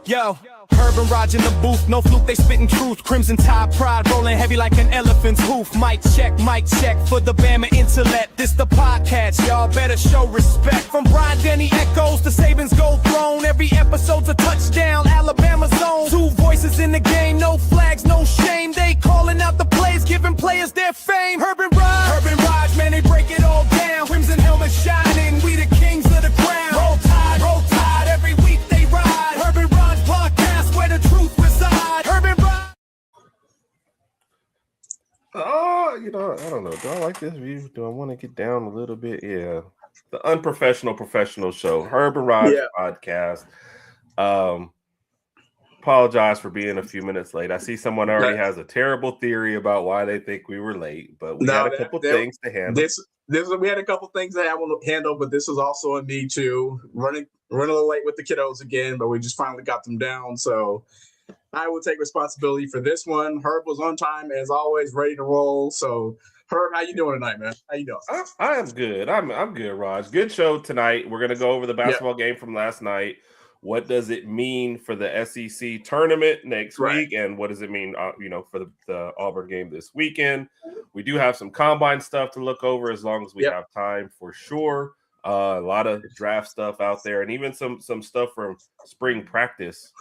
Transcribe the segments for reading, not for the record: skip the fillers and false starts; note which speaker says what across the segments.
Speaker 1: Yo, Herb N Rodg in the booth, no fluke, they spitting truth. Crimson Tide pride, rolling heavy like an elephant's hoof. Mic check for the Bama intellect. This the podcast, y'all better show respect. From Brian Denny echoes to Saban's gold throne, every episode's a touchdown, Alabama zone. Two voices in the game, no flags, no shame. They calling out the plays, giving players their fame. Herb N Rodg, man, they break it all down. Crimson helmet shining, we the kings of the crown. Roll tide, every week they ride. Herb N Rodg Podcast, where the truth resides. Herb N Rodg.
Speaker 2: Oh, I don't know. Do I like this view? Do I want to get down a little bit? Yeah. The unprofessional professional show, Herb N Rodg Podcast. Apologize for being a few minutes late. I see someone already has a terrible theory about why they think we were late, but we had a couple things to handle.
Speaker 3: We had a couple things that I want to handle, but this was also on me too. Running a little late with the kiddos again, but we just finally got them down. So I will take responsibility for this one. Herb was on time as always, ready to roll. So Herb, how you doing tonight, man? How you doing?
Speaker 2: I am good. I'm good, Raj. Good show tonight. We're gonna go over the basketball game from last night. What does it mean for the SEC tournament next week? And what does it mean, for the Auburn game this weekend? We do have some combine stuff to look over as long as we have time for sure. A lot of draft stuff out there and even some stuff from spring practice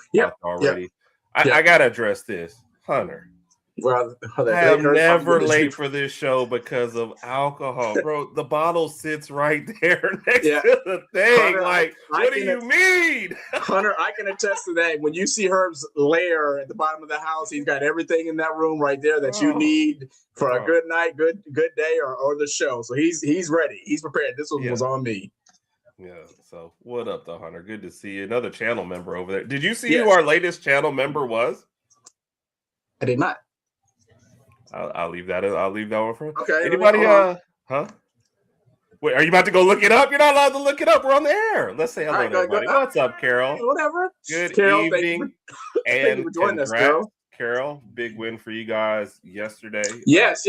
Speaker 2: already. I got to address this. Hunter.
Speaker 3: Well,
Speaker 2: I am never late for this show because of alcohol, bro. The bottle sits right there next to the thing. Hunter, what do you mean?
Speaker 3: Hunter, I can attest to that. When you see Herb's lair at the bottom of the house, he's got everything in that room right there that you need for a good night, good day, or the show. So he's ready. He's prepared. This one was on me.
Speaker 2: Yeah. So what up, though, Hunter? Good to see you. Another channel member over there. Did you see who our latest channel member was?
Speaker 3: I did not.
Speaker 2: I'll leave that. I'll leave that one for
Speaker 3: okay.
Speaker 2: Anybody? Huh? Wait, are you about to go look it up? You're not allowed to look it up. We're on the air. Let's say hello to everybody. What's up, Carol?
Speaker 3: Whatever.
Speaker 2: Good
Speaker 3: Carol,
Speaker 2: evening.
Speaker 3: Thank you for joining us,
Speaker 2: Carol. Big win for you guys yesterday.
Speaker 3: Yes.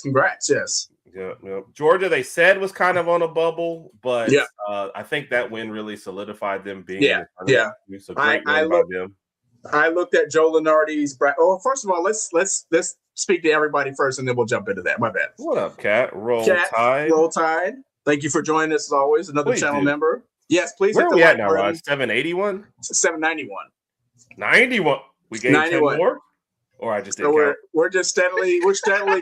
Speaker 3: Congrats. Yes.
Speaker 2: Yeah. Georgia, they said was kind of on a bubble, but I think that win really solidified them being. So great win by them.
Speaker 3: I looked at Joe Lenardi's. First of all, let's speak to everybody first, and then we'll jump into that. My bad.
Speaker 2: What up, Cat? Roll Tide.
Speaker 3: Thank you for joining us as always. Another channel member. Yes, please.
Speaker 2: Where are we at now, Rod? 781?
Speaker 3: 791.
Speaker 2: 91. We gained 10 more? Or I just didn't count?
Speaker 3: We're just steadily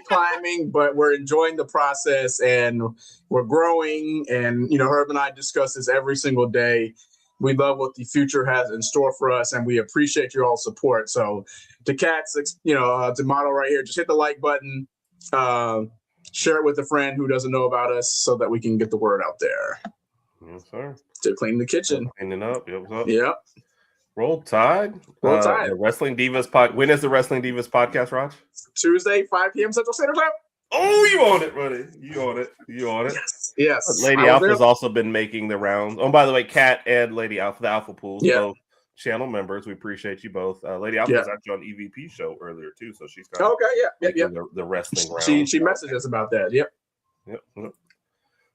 Speaker 3: climbing, but we're enjoying the process and we're growing. And, Herb and I discuss this every single day. We love what the future has in store for us, and we appreciate your all support. So the Cats, the motto right here, just hit the like button, share it with a friend who doesn't know about us so that we can get the word out there.
Speaker 2: Yes, sir.
Speaker 3: To clean the kitchen.
Speaker 2: Cleaning up.
Speaker 3: Yep.
Speaker 2: Roll Tide. The Wrestling Divas When is the Wrestling Divas podcast, Raj?
Speaker 3: Tuesday, 5 p.m. Central Standard Time.
Speaker 2: Oh, you own it, buddy. You own it.
Speaker 3: Yes.
Speaker 2: Lady Alpha's also been making the rounds. Oh, by the way, Kat and Lady Alpha, the Alpha Pools, both channel members. We appreciate you both. Lady Alpha was actually on EVP show earlier too, so she's kind of the wrestling round.
Speaker 3: She messaged us about that. Yep.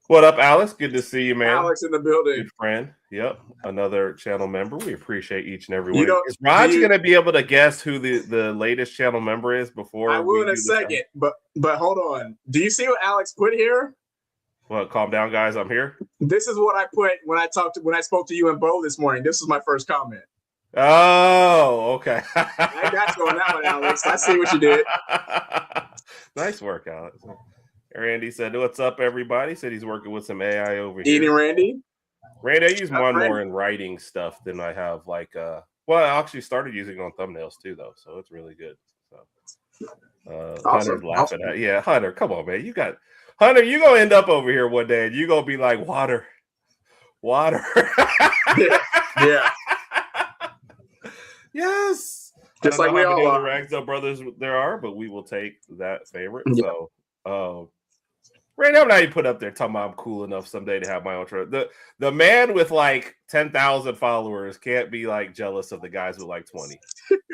Speaker 2: What up, Alex? Good to see you, man.
Speaker 3: Alex in the building.
Speaker 2: Good friend. Yep. Another channel member. We appreciate each and every one. Is Raj going to be able to guess who the latest channel member is before?
Speaker 3: I will in a second, but hold on. Do you see what Alex put here?
Speaker 2: What? Calm down, guys. I'm here.
Speaker 3: This is what I put when I spoke to you and Bo this morning. This was my first comment.
Speaker 2: Oh, okay.
Speaker 3: I got you on that one, Alex. I see what you did.
Speaker 2: Nice work, Alex. Randy said, "What's up, everybody?" Said he's working with some AI over here.
Speaker 3: Eating Randy,
Speaker 2: I use one more in writing stuff than I have I actually started using it on thumbnails too, though, so it's really good. So, Hunter's laughing at Hunter. Come on, man, Hunter. You gonna end up over here one day, and you gonna be like water.
Speaker 3: Yeah.
Speaker 2: Yes.
Speaker 3: Just like we all are.
Speaker 2: Ragdale brothers there are, but we will take that favorite. Yeah. So, right now, you put up there talking about I'm cool enough someday to have my own truck. The man with 10,000 followers can't be jealous of the guys with 20.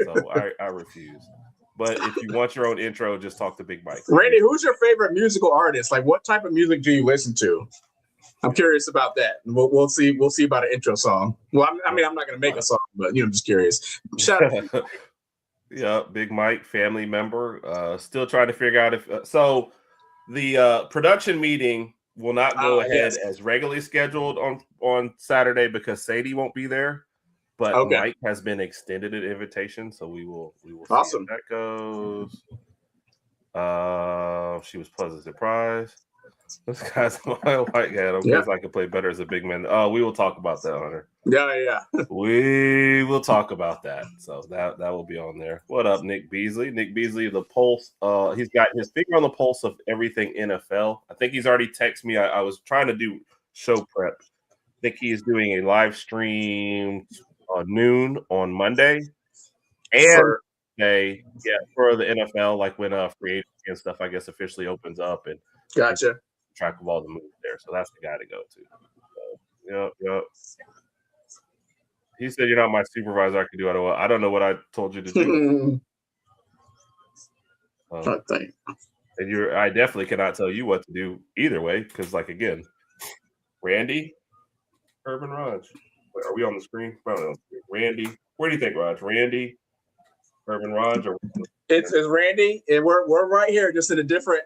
Speaker 2: So I refuse. But if you want your own intro, just talk to Big Mike.
Speaker 3: Randy, who's your favorite musical artist? What type of music do you listen to? I'm curious about that. We'll see. We'll see about an intro song. Well, I'm not going to make a song, but I'm just curious. Shout out.
Speaker 2: Yeah, Big Mike, family member. Still trying to figure out if so. The production meeting will not go ahead as regularly scheduled on Saturday because Sadie won't be there. But Mike has been extended an invitation, so we will see how that goes. She was pleasantly surprised. This guy's my white guy. Because I can play better as a big man. We will talk about that, Hunter.
Speaker 3: Yeah.
Speaker 2: We will talk about that. So that will be on there. What up, Nick Beasley? Nick Beasley, the pulse. He's got his finger on the pulse of everything NFL. I think he's already texted me. I was trying to do show prep. I think he is doing a live stream noon on Monday and for the NFL, like when free agency and stuff, I guess, officially opens up and
Speaker 3: gotcha.
Speaker 2: Track of all the moves there. So that's the guy to go to. So, yep. He said, "You're not my supervisor. I can do it." I don't know what I told you to do. And I definitely cannot tell you what to do either way, because, like, again, Randy, Herb N Rodg. Wait, are we on the screen? Randy, where do you think, Raj? Randy, Herb N Rodg, or
Speaker 3: it's Randy, and we're right here, just in a different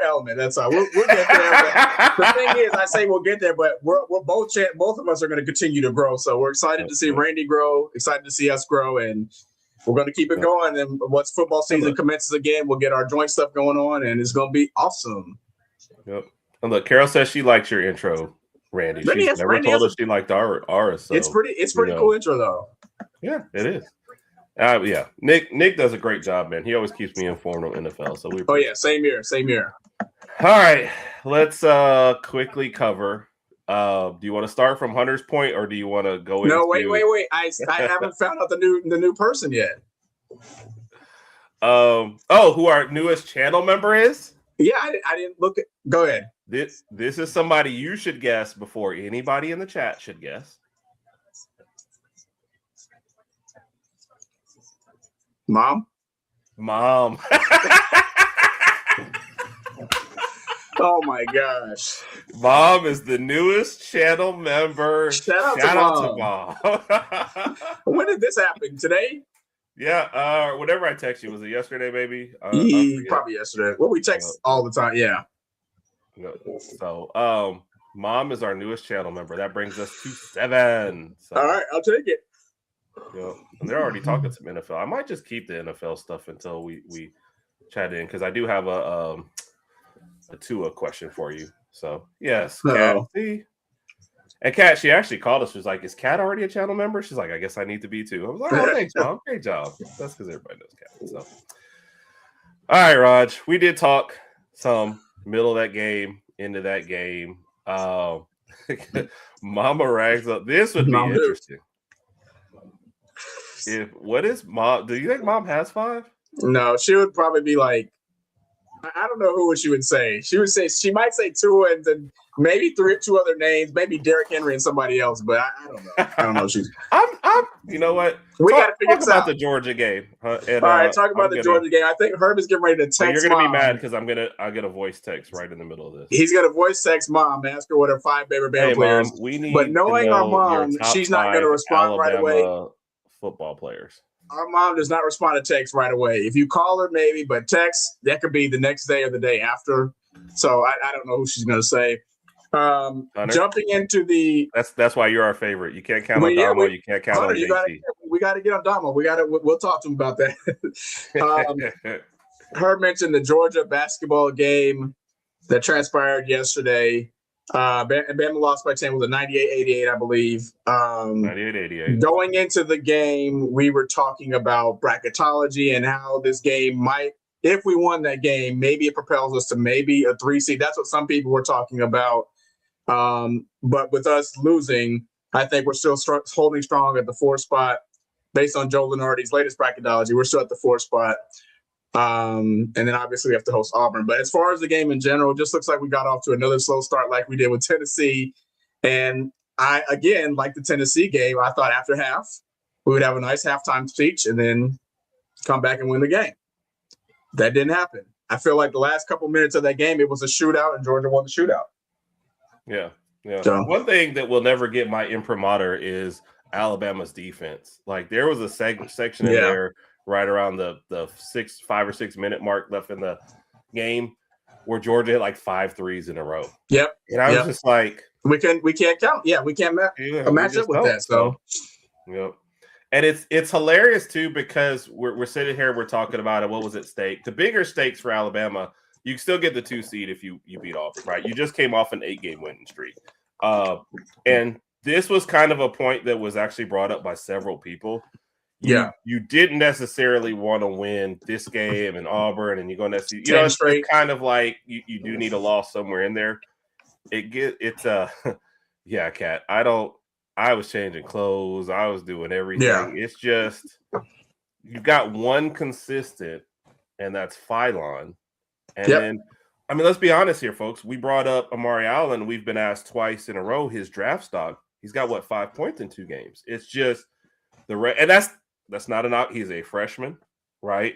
Speaker 3: element. That's all. We'll get there. The thing is, I say we'll get there, but we're both of us are going to continue to grow. So we're excited to see Randy grow, excited to see us grow, and we're going to keep it going. And once football season commences again, we'll get our joint stuff going on, and it's going to be awesome.
Speaker 2: Yep. And look, Carol says she likes your intro, Randy. She's never told us she liked ours. So,
Speaker 3: it's pretty cool intro though.
Speaker 2: Yeah, it is. Yeah, Nick does a great job, man. He always keeps me informed on NFL. So
Speaker 3: same here.
Speaker 2: All right, let's quickly cover. Do you want to start from Hunter's point, or do you want to go?
Speaker 3: No, wait. I haven't found out the new person yet.
Speaker 2: Who our newest channel member is?
Speaker 3: Yeah, I didn't look at. Go ahead.
Speaker 2: This is somebody you should guess before anybody in the chat should guess.
Speaker 3: Mom. Oh my gosh.
Speaker 2: Mom is the newest channel member.
Speaker 3: Shout out to Mom. When did this happen? Today?
Speaker 2: Yeah, whenever I text you, was it yesterday, maybe?
Speaker 3: Probably yesterday. Well, we text all the time, yeah.
Speaker 2: So, Mom is our newest channel member. That brings us to 7. So.
Speaker 3: All right, I'll take it.
Speaker 2: And they're already talking some NFL. I might just keep the NFL stuff until we chat in, because I do have a Tua question for you. So yes, Kat. And Kat, she actually called us. She was like, "Is Kat already a channel member?" She's like, "I guess I need to be too." I was like, "Oh, thanks, Mom. Great job." That's because everybody knows Kat. So, all right, Raj, we did talk some middle of that game, into that game. Mama rags up. This would be interesting. What is Mom? Do you think Mom has 5?
Speaker 3: No, she would probably be like, I don't know who she would say. She might say 2 and then maybe 2 other names, maybe Derrick Henry and somebody else, but I don't know. I don't know.
Speaker 2: I'm. You know what?
Speaker 3: We got to figure this out.
Speaker 2: The Georgia game.
Speaker 3: All right, talk about the Georgia game. I think Herb is getting ready to text.
Speaker 2: You're gonna be mad because I'll get a voice text right in the middle of this.
Speaker 3: He's gonna voice text Mom, ask her what her 5 favorite Bama players.
Speaker 2: Mom,
Speaker 3: but knowing our mom, she's not gonna respond right away.
Speaker 2: Football players.
Speaker 3: Our mom does not respond to text right away. If you call her, maybe, but text, that could be the next day or the day after. So I don't know who she's going to say. Jumping into the
Speaker 2: that's why you're our favorite. You can't count on Damo. You can't count on JT.
Speaker 3: We got to get on Damo. We'll talk to him about that. Herb mentioned the Georgia basketball game that transpired yesterday. Bama lost by 10 with a 98-88, I believe.
Speaker 2: 98-88.
Speaker 3: Going into the game, we were talking about bracketology and how this game might, if we won that game, maybe it propels us to maybe a 3 seed. That's what some people were talking about. But with us losing, I think we're still holding strong at the 4 spot. Based on Joe Lenardi's latest bracketology, we're still at the 4 spot. And then obviously we have to host Auburn. But as far as the game in general, it just looks like we got off to another slow start like we did with Tennessee. And I, again, like the Tennessee game, I thought after half, we would have a nice halftime speech and then come back and win the game. That didn't happen. I feel like the last couple minutes of that game, it was a shootout and Georgia won the shootout.
Speaker 2: Yeah. Yeah. So. One thing that will never get my imprimatur is Alabama's defense. Like there was a section in there right around the 5 or 6 minute mark left in the game where Georgia hit like 5 threes in a row.
Speaker 3: Yep.
Speaker 2: And I was just like,
Speaker 3: we can't count. Yeah, we can't match up with that. So,
Speaker 2: yep. And it's hilarious too because we're sitting here, we're talking about it. What was at stake? The bigger stakes for Alabama. You can still get the 2 seed if you beat Auburn, right? You just came off an 8-game winning streak. And this was kind of a point that was actually brought up by several people. You didn't necessarily want to win this game in Auburn, and you're going to see, it's kind of like you do need a loss somewhere in there. Yeah, Kat. I was changing clothes. I was doing everything. Yeah. It's just you got one consistent, and that's Phylon. And then, I mean, let's be honest here, folks. We brought up Amari Allen. We've been asked twice in a row his draft stock. He's got 5 points in 2 games. It's just and that's not a knock. He's a freshman, right?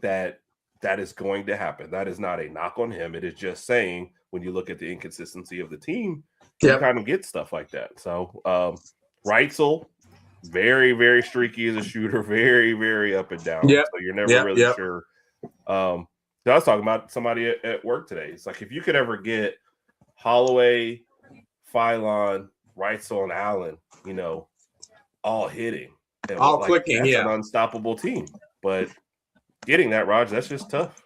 Speaker 2: That is going to happen. That is not a knock on him. It is just saying when you look at the inconsistency of the team, you kind of get stuff like that. So Reitzel, very, very streaky as a shooter, very, very up and down. So you're never really sure. I was talking about somebody at work today. It's like if you could ever get Holloway, Phylon, Reitzel, and Allen, all hitting,
Speaker 3: all clicking,
Speaker 2: that's an unstoppable team. But getting that, Raj, that's just tough.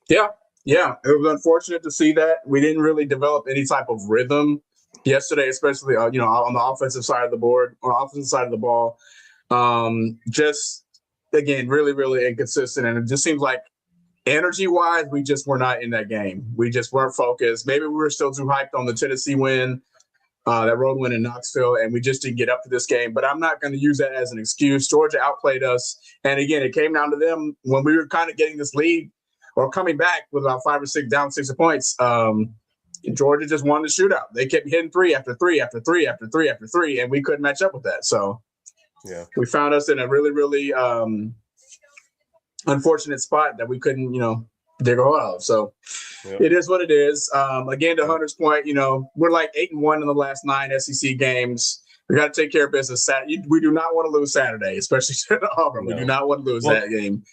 Speaker 2: Yeah.
Speaker 3: It was unfortunate to see that. We didn't really develop any type of rhythm yesterday, especially on the offensive side of the board or offensive side of the ball. Just again, really, really inconsistent, and it just seems like energy-wise, we just were not in that game. We just weren't focused. Maybe we were still too hyped on the Tennessee win, that road win in Knoxville, and we just didn't get up to this game. But I'm not going to use that as an excuse. Georgia outplayed us. And, again, it came down to them when we were kind of getting this lead or coming back with about 5 or 6 down 6 points. Georgia just won the shootout. They kept hitting 3 after 3 after 3 after 3 after 3, and we couldn't match up with that. So we found us in a really, really unfortunate spot that we couldn't, dig a hole out of. So it is what it is. Again, to Hunter's point, we're like 8-1 in the last 9 SEC games. We got to take care of business. We do not want to lose Saturday, especially to Auburn. We do not want to lose that game.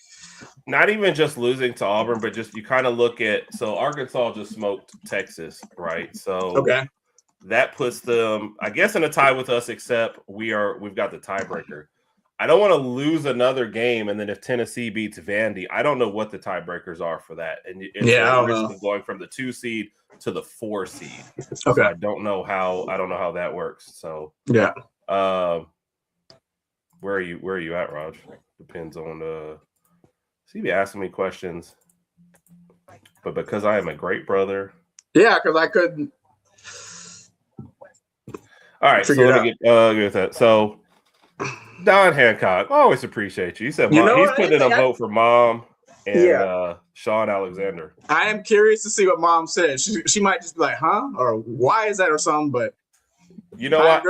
Speaker 2: Not even just losing to Auburn, but just you kind of look at, so Arkansas just smoked Texas, right? So that puts them, I guess, in a tie with us, except we've got the tiebreaker. I don't want to lose another game, and then if Tennessee beats Vandy, I don't know what the tiebreakers are for that. And it's
Speaker 3: I don't know.
Speaker 2: Going from the 2 seed to the 4 seed. So I don't know how that works. So
Speaker 3: where
Speaker 2: are you at, Raj? Depends on you be asking me questions, but because I am a great brother.
Speaker 3: Yeah, because I couldn't.
Speaker 2: All right, so let me get with that. So Don Hancock, always appreciate you. He said he's putting in a vote for Mom and Sean Alexander.
Speaker 3: I am curious to see what Mom says. She might just be like, huh? Or why is that or something? But
Speaker 2: you know what?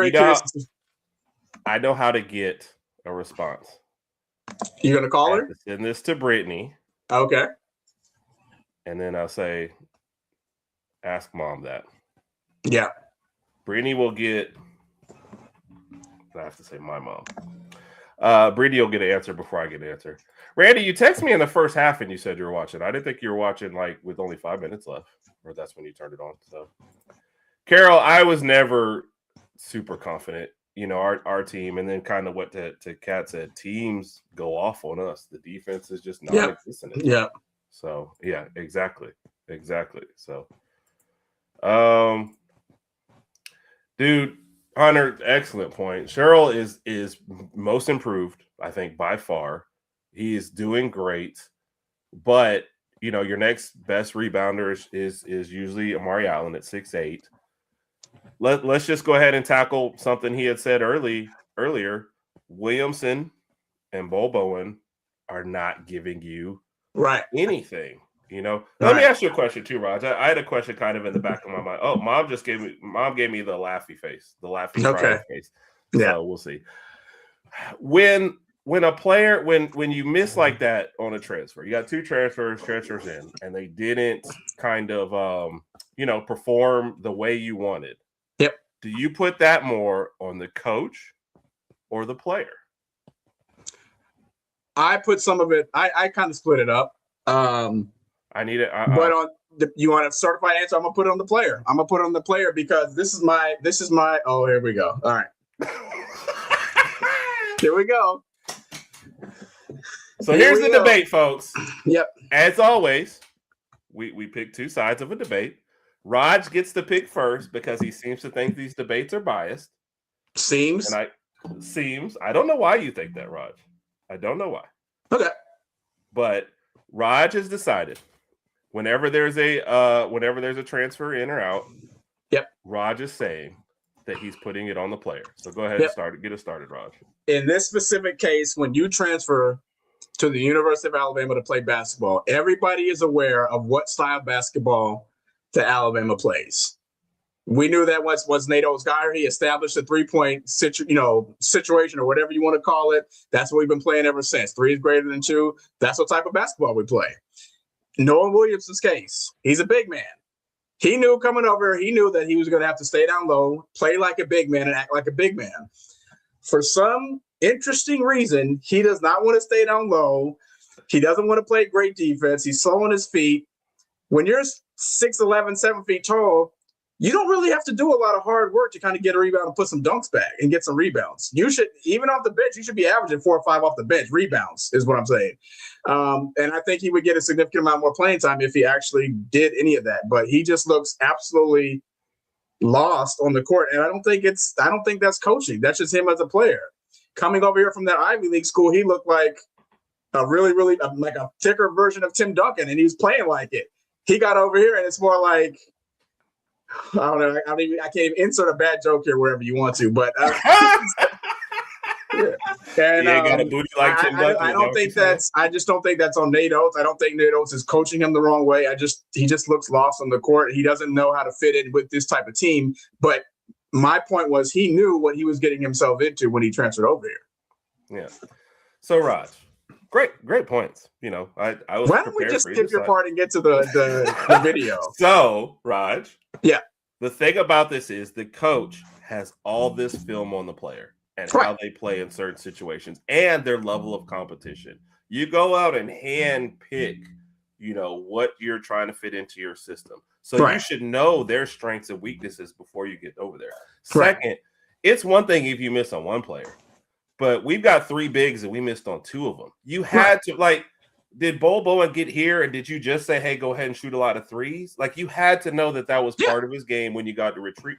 Speaker 2: I know how to get a response.
Speaker 3: You going to call her?
Speaker 2: Send this to Brittany.
Speaker 3: Okay.
Speaker 2: And then I'll say, ask Mom that.
Speaker 3: Yeah.
Speaker 2: Brittany will get, I have to say my mom. Brittany will get an answer before I get an answer. Randy, you texted me in the first half and you said you were watching. I didn't think you were watching with only 5 minutes left, or that's when you turned it on. So, Carol, I was never super confident. Our team, and then kind of what to Kat said, teams go off on us. The defense is just not existent.
Speaker 3: Yeah.
Speaker 2: So, exactly. So, dude, Hunter, excellent point. Cheryl is most improved, I think, by far. He is doing great, but your next best rebounder is usually Amari Allen at 6'8". Let's just go ahead and tackle something he had said earlier. Williamson and Bo Bowen are not giving you anything. Let me ask you a question too, Raj. I had a question kind of in the back of my mind. Oh, Mom gave me the laughy face, the laughy face.
Speaker 3: Yeah,
Speaker 2: so we'll see. When a player, when you miss like that on a transfer, you got 2 transfers in, and they didn't kind of perform the way you wanted.
Speaker 3: Yep.
Speaker 2: Do you put that more on the coach or the player?
Speaker 3: I put some of it. I kind of split it up.
Speaker 2: I need it.
Speaker 3: But you want a certified answer? I'm gonna put it on the player. I'm gonna put it on the player because this is my. Oh, here we go. All right. Here we go.
Speaker 2: So here's the debate, folks.
Speaker 3: Yep.
Speaker 2: As always, we pick two sides of a debate. Raj gets to pick first because he seems to think these debates are biased.
Speaker 3: Seems.
Speaker 2: I don't know why you think that, Raj. I don't know why.
Speaker 3: Okay.
Speaker 2: But Raj has decided whenever there's a transfer in or out,
Speaker 3: yep,
Speaker 2: Raj is saying that he's putting it on the player. So go ahead and get it started, Raj.
Speaker 3: In this specific case, when you transfer to the University of Alabama to play basketball, everybody is aware of what style of basketball that Alabama plays. We knew that once Nate Oates got here, he established a three-point situation or whatever you want to call it. That's what we've been playing ever since. 3 is greater than 2. That's what type of basketball we play. Noah Williams' case, he's a big man. He knew coming over, he knew that he was going to have to stay down low, play like a big man, and act like a big man. For some interesting reason, he does not want to stay down low. He doesn't want to play great defense. He's slow on his feet. When you're 6'11", 7 feet tall, you don't really have to do a lot of hard work to kind of get a rebound and put some dunks back and get some rebounds. You should, even off the bench, you should be averaging 4 or 5 off the bench rebounds is what I'm saying. And I think he would get a significant amount more playing time if he actually did any of that. But he just looks absolutely lost on the court. And I don't think that's coaching. That's just him as a player. Coming over here from that Ivy League school, he looked like a really, really like a thicker version of Tim Duncan, and he was playing like it. He got over here, and it's more like, I don't know. I can't even insert a bad joke here wherever you want to, but and,
Speaker 2: got a booty like Tim Duncan.
Speaker 3: I just don't think that's on Nate Oates. I don't think Nate Oates is coaching him the wrong way. He just looks lost on the court. He doesn't know how to fit in with this type of team. But my point was he knew what he was getting himself into when he transferred over here.
Speaker 2: Yeah. So Raj, great points. You know, I was.
Speaker 3: Why don't we just skip your part and get to the video?
Speaker 2: So Raj,
Speaker 3: yeah.
Speaker 2: The thing about this is the coach has all this film on the player and how they play in certain situations and their level of competition. You go out and hand pick, what you're trying to fit into your system. So you should know their strengths and weaknesses before you get over there. Second, it's one thing if you miss on one player, but we've got 3 bigs and we missed on 2 of them. You had to did Bowen get here and did you just say, hey, go ahead and shoot a lot of threes? Like you had to know that was part of his game when you got to recruit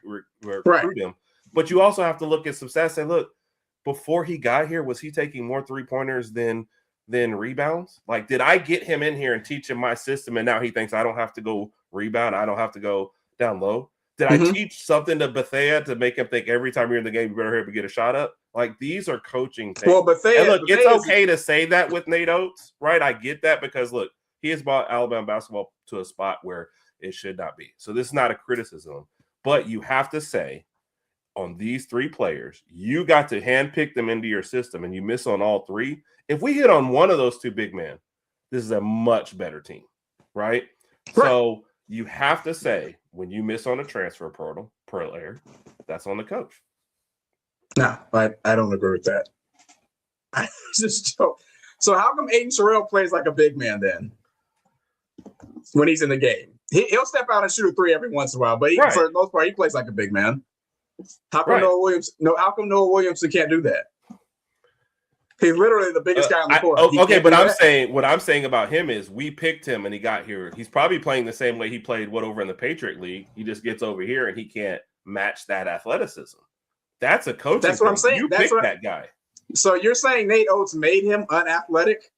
Speaker 2: him. But you also have to look at some stats and say, look, before he got here, was he taking more 3-pointers than rebounds? Like, did I get him in here and teach him my system and now he thinks I don't have to go rebound, I don't have to go down low? Did I teach something to Bethea to make him think every time you're in the game, you better hurry up and get a shot up? Like, these are coaching things.
Speaker 3: Well, Bethea,
Speaker 2: it's okay to say that with Nate Oates, right? I get that because, look, he has brought Alabama basketball to a spot where it should not be. So this is not a criticism. But you have to say, on these 3 players, you got to handpick them into your system and you miss on all 3. If we hit on one of those 2 big men, this is a much better team, right? So you have to say, when you miss on a transfer portal player, that's on the coach.
Speaker 3: No, I don't agree with that. I just don't. So how come Aiden Sherrill plays like a big man then when he's in the game? He'll step out and shoot a 3 every once in a while, but for the most part, he plays like a big man. How come Noah Williamson can't do that? He's literally the biggest guy on the court.
Speaker 2: What I'm saying about him is we picked him and he got here. He's probably playing the same way he played over in the Patriot League. He just gets over here and he can't match that athleticism. That's a coaching.
Speaker 3: That's what I'm saying.
Speaker 2: You picked that guy.
Speaker 3: So you're saying Nate Oates made him unathletic?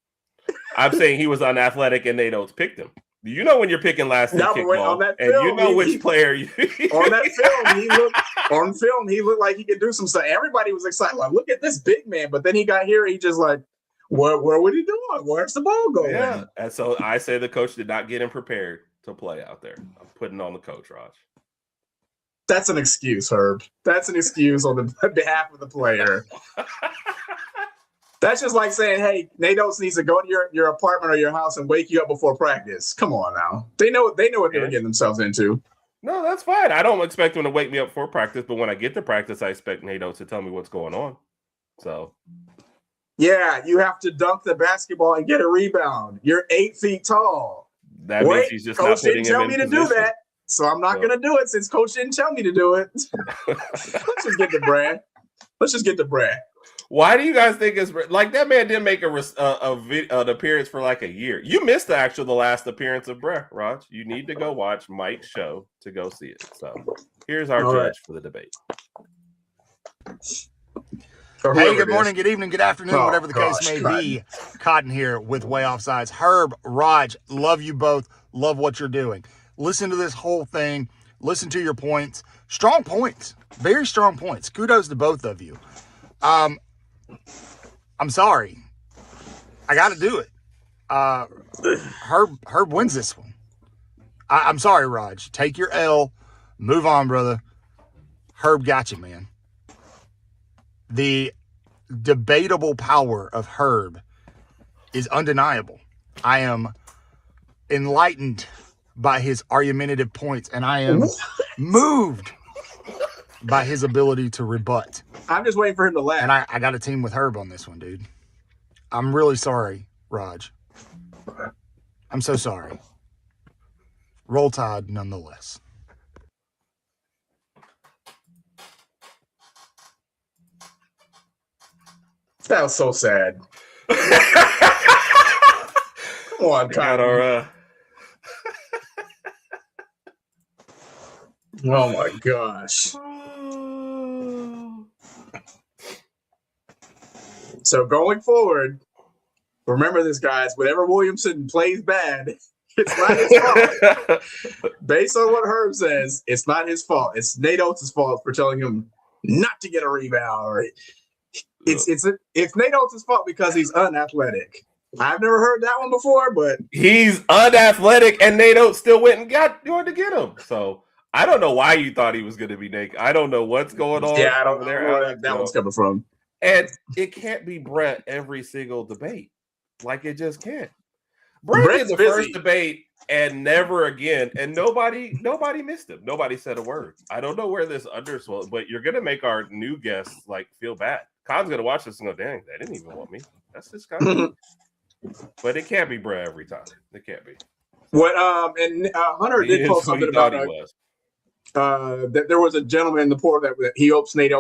Speaker 2: I'm saying he was unathletic and Nate Oates picked him. You know when you're picking last and you know which player.
Speaker 3: On that film, he looked like he could do some stuff. Everybody was excited. Like, look at this big man. But then he got here. He just like, where was he doing? Where's the ball going?
Speaker 2: Yeah. And so I say the coach did not get him prepared to play out there. I'm putting on the coach, Raj.
Speaker 3: That's an excuse, Herb. That's an excuse on the behalf of the player. That's just like saying, hey, Nate Oates needs to go to your apartment or your house and wake you up before practice. Come on now. They know what they were getting themselves into.
Speaker 2: No, that's fine. I don't expect him to wake me up for practice, but when I get to practice, I expect Nate Oates to tell me what's going on. So,
Speaker 3: yeah, you have to dunk the basketball and get a rebound. You're 8 feet tall.
Speaker 2: that means he's just not putting him in
Speaker 3: Coach didn't tell me to do
Speaker 2: position.
Speaker 3: that, so I'm not going to do it since Coach didn't tell me to do it. Let's just get the brand.
Speaker 2: Why do you guys think it's like that man didn't make an appearance for like a year? You missed the last appearance of Brett, Raj. You need to go watch Mike's show to go see it. So here's our judge for the debate.
Speaker 4: Hey, good morning, good evening, good afternoon, whatever the case may be. Cotton here with Way Offsides. Herb, Raj, love you both. Love what you're doing. Listen to this whole thing. Listen to your points. Strong points. Very strong points. Kudos to both of you. I'm sorry. I got to do it. Herb wins this one. I'm sorry, Raj. Take your L. Move on, brother. Herb got you, man. The debatable power of Herb is undeniable. I am enlightened by his argumentative points, and I am moved by his ability to rebut.
Speaker 3: I'm just waiting for him to laugh.
Speaker 4: And I got a team with Herb on this one, dude. I'm really sorry, Raj. I'm so sorry. Roll Tide nonetheless.
Speaker 3: That was so sad. Come on, Connor. Oh my gosh. So going forward, remember this, guys. Whenever Williamson plays bad, it's not his fault. Based on what Herb says, it's not his fault. It's Nate Oates' fault for telling him not to get a rebound. Or it's Nate Oates' fault because he's unathletic. I've never heard that one before, but
Speaker 2: he's unathletic, and Nate Oates still went and going to get him. So I don't know why you thought he was going to be naked. I don't know what's going on.
Speaker 3: Yeah, I don't know where that one's coming from.
Speaker 2: And it can't be Brett every single debate. Like, it just can't. Brett did the first debate and never again, and nobody missed him. Nobody said a word. I don't know where this underswell, but you're going to make our new guests like feel bad. Con's going to watch this and go, dang, they didn't even want me. That's just kind of. But it can't be Brett every time. It can't be.
Speaker 3: What and Hunter did post something about that there was a gentleman in the portal that he hopes Nate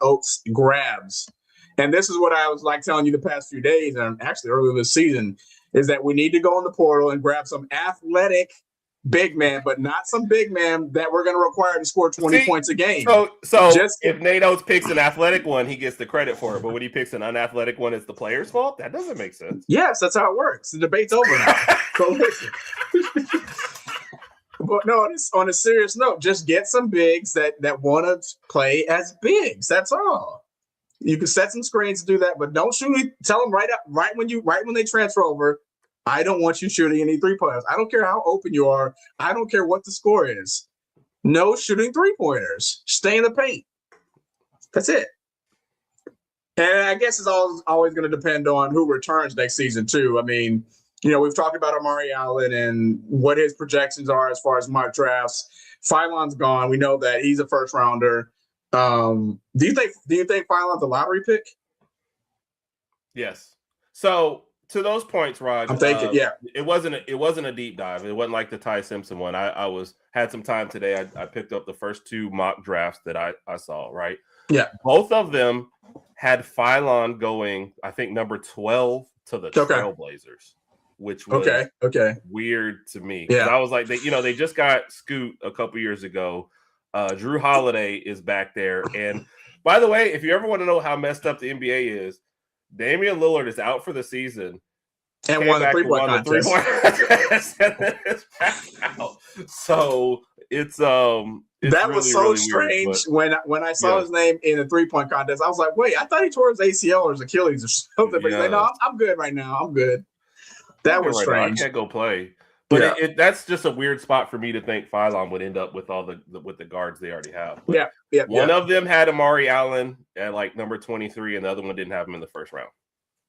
Speaker 3: Oates grabs. And this is what I was like telling you the past few days, and actually earlier this season, is that we need to go in the portal and grab some athletic big man, but not some big man that we're going to require to score 20 points a game.
Speaker 2: So if Nate Oates picks an athletic one, he gets the credit for it. But when he picks an unathletic one, it's the player's fault? That doesn't make sense.
Speaker 3: Yes, that's how it works. The debate's over now. So listen. But no, on a serious note, just get some bigs that want to play as bigs. That's all. You can set some screens to do that, but don't shoot. Tell them right when they transfer over, I don't want you shooting any 3-pointers. I don't care how open you are. I don't care what the score is. No shooting 3-pointers. Stay in the paint. That's it. And I guess it's always going to depend on who returns next season too. I mean, we've talked about Amari Allen and what his projections are as far as mock drafts. Philon's gone. We know that he's a first rounder. Do you think Philon's a lottery pick?
Speaker 2: Yes. So to those points, Rod,
Speaker 3: I'm thinking,
Speaker 2: it wasn't a deep dive. It wasn't like the Ty Simpson one. I had some time today. I picked up the first 2 mock drafts that I saw. Right.
Speaker 3: Yeah.
Speaker 2: Both of them had Philon going, I think, number 12 to the Trailblazers, which was weird to me.
Speaker 3: Yeah.
Speaker 2: I was like, they just got Scoot a couple years ago. Drew Holiday is back there. And by the way, if you ever want to know how messed up the NBA is, Damian Lillard is out for the season.
Speaker 3: And won the 3-point contest.
Speaker 2: And then it's back out. So it's
Speaker 3: that
Speaker 2: really,
Speaker 3: was so
Speaker 2: really
Speaker 3: strange
Speaker 2: weird,
Speaker 3: when I saw his name in the 3-point contest. I was like, wait, I thought he tore his ACL or his Achilles or something. But he's like, no, I'm good right now. I'm good. That was strange.
Speaker 2: I can't go play. But that's just a weird spot for me to think Philon would end up with with the guards they already have. But one of them had Amari Allen at like number 23, and the other one didn't have him in the first round.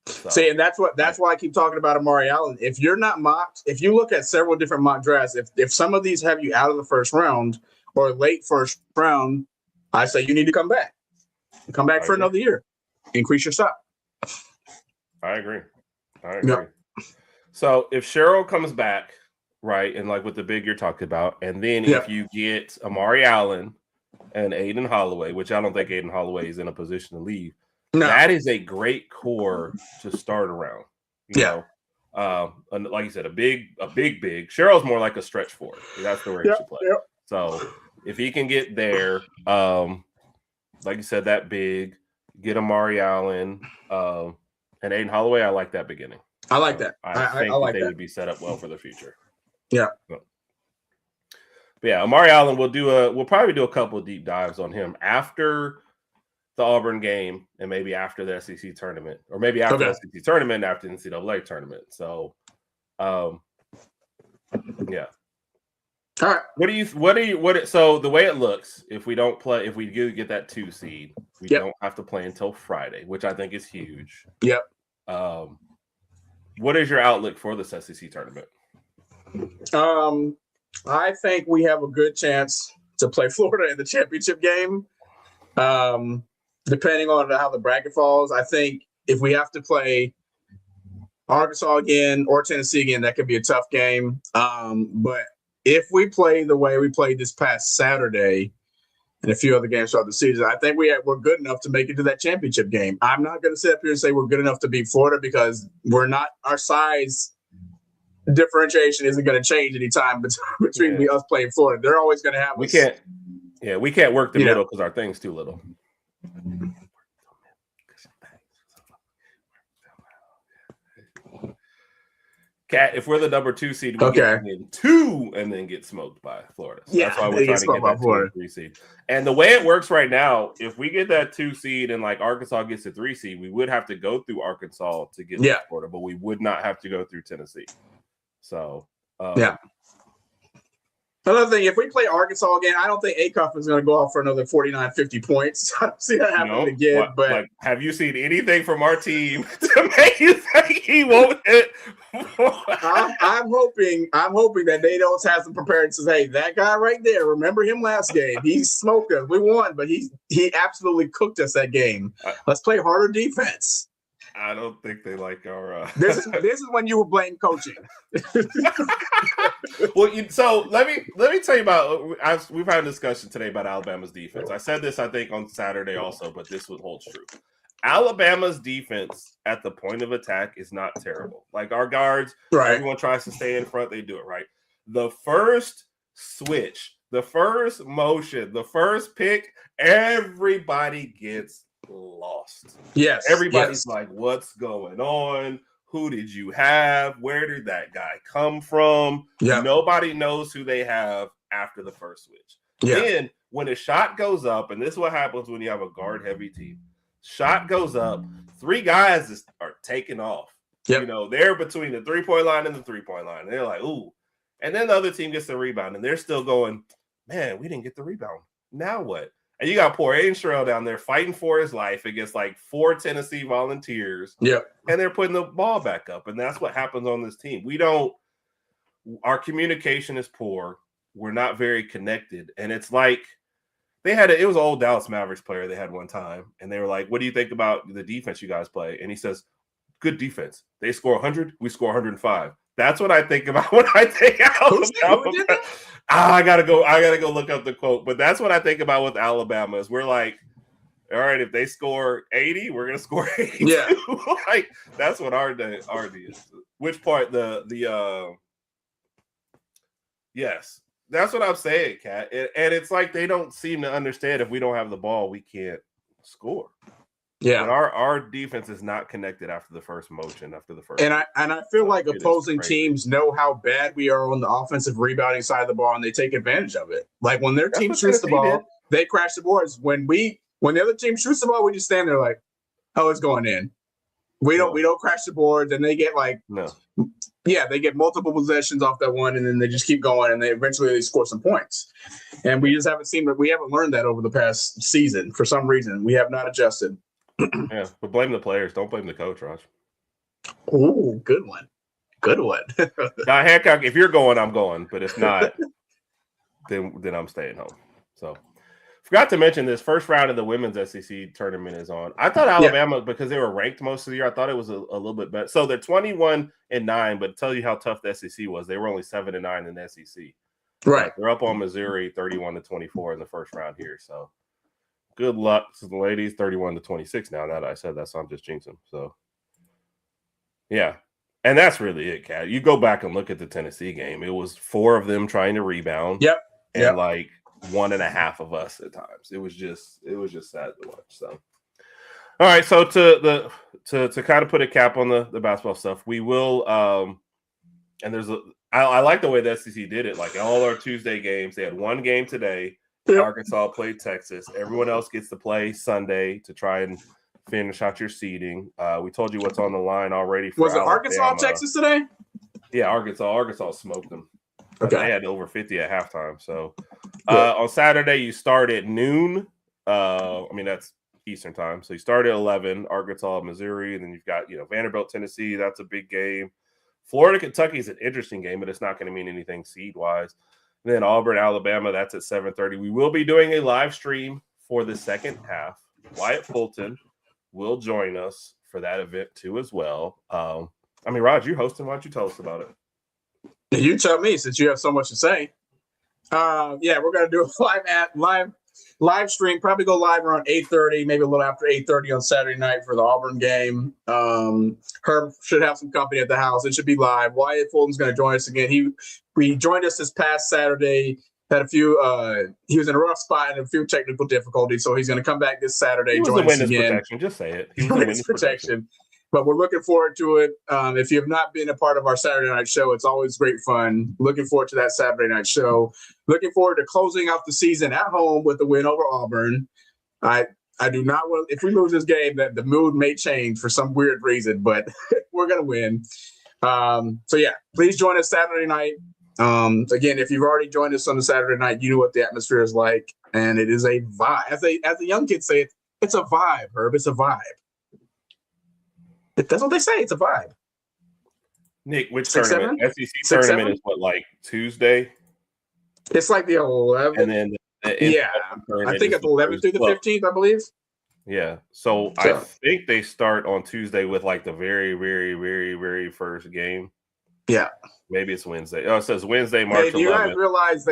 Speaker 2: So,
Speaker 3: See, and that's why I keep talking about Amari Allen. If you're not mocked, if you look at several different mock drafts, if some of these have you out of the first round or late first round, I say you need to come back. Come back for another year. Increase your stock.
Speaker 2: I agree.
Speaker 3: Yep.
Speaker 2: So if Cheryl comes back, right, and like with the big you're talking about, and then if you get Amari Allen and Aiden Holloway, which I don't think Aiden Holloway is in a position to leave, that is a great core to start around. You know, and like you said, a big. Cheryl's more like a stretch forward. That's the way he should play.
Speaker 3: Yep.
Speaker 2: So if he can get there, like you said, that big, get Amari Allen and Aiden Holloway, I like that beginning.
Speaker 3: I like that.
Speaker 2: I think
Speaker 3: like
Speaker 2: they
Speaker 3: that.
Speaker 2: would be set up well for the future.
Speaker 3: Yeah.
Speaker 2: But yeah, Amari Allen, we'll probably do a couple of deep dives on him after the Auburn game and maybe after the SEC tournament, or maybe after the SEC tournament, after the NCAA tournament. So, yeah.
Speaker 3: All right.
Speaker 2: So the way it looks, if we do get that 2 seed, we don't have to play until Friday, which I think is huge.
Speaker 3: Yep.
Speaker 2: What is your outlook for this SEC tournament?
Speaker 3: I think we have a good chance to play Florida in the championship game. Depending on how the bracket falls, I think if we have to play Arkansas again or Tennessee again, that could be a tough game. But if we play the way we played this past Saturday and a few other games throughout the season, I think we're good enough to make it to that championship game. I'm not going to sit up here and say we're good enough to beat Florida because we're not. Our size differentiation isn't going to change anytime between us playing Florida. They're always going to have. We
Speaker 2: can't work the middle because our thing's too little. Cat, if we're the number 2 seed, we get in 2 and then get smoked by Florida. So that's why we're trying to get that 2 and 3 seed. And the way it works right now, if we get that 2 seed and like Arkansas gets the 3 seed, we would have to go through Arkansas to get to Florida, but we would not have to go through Tennessee. So
Speaker 3: Another thing, if we play Arkansas again, I don't think Acuff is going to go off for another 49, 50 points. I don't see that happening again. But
Speaker 2: like, have you seen anything from our team to make you think he won't hit?
Speaker 3: I'm hoping that they don't have some prepared and says, hey, that guy right there, remember him last game? He smoked us. We won, but he absolutely cooked us that game. Let's play harder defense.
Speaker 2: I don't think they like our.
Speaker 3: This is when you were blame coaching.
Speaker 2: Well, so let me tell you about. We've had a discussion today about Alabama's defense. I said this, I think, on Saturday also, but this holds true. Alabama's defense at the point of attack is not terrible. Like our guards, everyone tries to stay in front. They do it right. The first switch, the first motion, the first pick, everybody gets lost.
Speaker 3: Yes.
Speaker 2: Everybody's like, what's going on? Who did you have? Where did that guy come from?
Speaker 3: Yeah.
Speaker 2: Nobody knows who they have after the first switch.
Speaker 3: Yeah.
Speaker 2: Then when a shot goes up, and this is what happens when you have a guard-heavy team. Shot goes up, 3 guys are taking off.
Speaker 3: Yep.
Speaker 2: You know, they're between the 3-point line and the 3-point line. And they're like, ooh. And then the other team gets the rebound, and they're still going, man, we didn't get the rebound. Now what? And you got poor Aiden Sherrill down there fighting for his life against like 4 Tennessee Volunteers.
Speaker 3: Yep.
Speaker 2: And they're putting the ball back up. And that's what happens on this team. Our communication is poor. We're not very connected. And it's like it was an old Dallas Mavericks player they had one time. And they were like, what do you think about the defense you guys play? And he says, good defense. They score 100, we score 105. That's what I think about when I think Alabama. I gotta go look up the quote. But that's what I think about with Alabama is we're like, all right, if they score 80, we're gonna score 82.
Speaker 3: Yeah.
Speaker 2: Like that's what our D is. Which part yes. That's what I'm saying, Kat. And it's like they don't seem to understand if we don't have the ball, we can't score.
Speaker 3: Yeah,
Speaker 2: but our defense is not connected after the first motion, after the first.
Speaker 3: And I feel like opposing teams know how bad we are on the offensive rebounding side of the ball, and they take advantage of it. Like when their team shoots the ball, they crash the boards. When the other team shoots the ball, we just stand there like, oh, it's going in. We don't crash the boards, and they get they get multiple possessions off that one, and then they just keep going, and they eventually score some points. And we just haven't learned that over the past season for some reason. We have not adjusted.
Speaker 2: Yeah, but blame the players. Don't blame the coach, Raj.
Speaker 3: Ooh, good one. Good one.
Speaker 2: Now, Hancock, if you're going, I'm going. But if not, then I'm staying home. So, forgot to mention this first round of the women's SEC tournament is on. I thought Alabama, because they were ranked most of the year, I thought it was a little bit better. So they're 21-9, but tell you how tough the SEC was. They were only 7-9 in the SEC.
Speaker 3: Right.
Speaker 2: They're up on Missouri 31-24 in the first round here. So good luck to the ladies. 31-26 now. Now that I said that, so I'm just jinxing. So yeah. And that's really it, Kat. You go back and look at the Tennessee game. It was 4 of them trying to rebound.
Speaker 3: Yep.
Speaker 2: And like 1.5 of us at times. It was just sad to watch. So all right. So to kind of put a cap on the basketball stuff, we will and there's I like the way the SEC did it. Like all our Tuesday games, they had one game today. Yep. Arkansas played Texas. Everyone else gets to play Sunday to try and finish out your seeding. We told you what's on the line already.
Speaker 3: Was it Arkansas, Texas today?
Speaker 2: Yeah, Arkansas smoked them.
Speaker 3: Okay.
Speaker 2: They had over 50 at halftime. So on Saturday, you start at noon. I mean, that's Eastern time. So you start at 11, Arkansas, Missouri, and then you've got, Vanderbilt, Tennessee. That's a big game. Florida, Kentucky is an interesting game, but it's not going to mean anything seed-wise. And then Auburn, Alabama, that's at 7:30. We will be doing a live stream for the second half. Wyatt Fulton will join us for that event too as well. Raj, you're hosting. Why don't you tell us about it?
Speaker 3: You tell me, since you have so much to say. We're going to do a live stream, probably go live around 8:30, maybe a little after 8:30 on Saturday night for the Auburn game. Herb should have some company at the house. It should be live. Wyatt Fulton's going to join us again. He joined us this past Saturday. Had a few. He was in a rough spot and a few technical difficulties, so he's going to come back this Saturday.
Speaker 2: Join us again. Protection. Just say it. He was
Speaker 3: witness protection. But we're looking forward to it. If you have not been a part of our Saturday night show, it's always great fun. Looking forward to that Saturday night show. Looking forward to closing out the season at home with the win over Auburn. I do not want, if we lose this game, that the mood may change for some weird reason, but we're going to win. Please join us Saturday night. Again, if you've already joined us on the Saturday night, you know what the atmosphere is like, and it is a vibe. As the young kids say, it's a vibe, Herb. It's a vibe. That's what they say. It's a vibe.
Speaker 2: Nick, which tournament? SEC tournament is what, like Tuesday?
Speaker 3: It's like the 11th.
Speaker 2: And then
Speaker 3: I think it's the 11th through the 15th, I believe.
Speaker 2: Yeah. So I think they start on Tuesday with like the very, very, very, very first game.
Speaker 3: Yeah.
Speaker 2: Maybe it's Wednesday. Oh, it says Wednesday, March 11th.
Speaker 3: Do you guys realize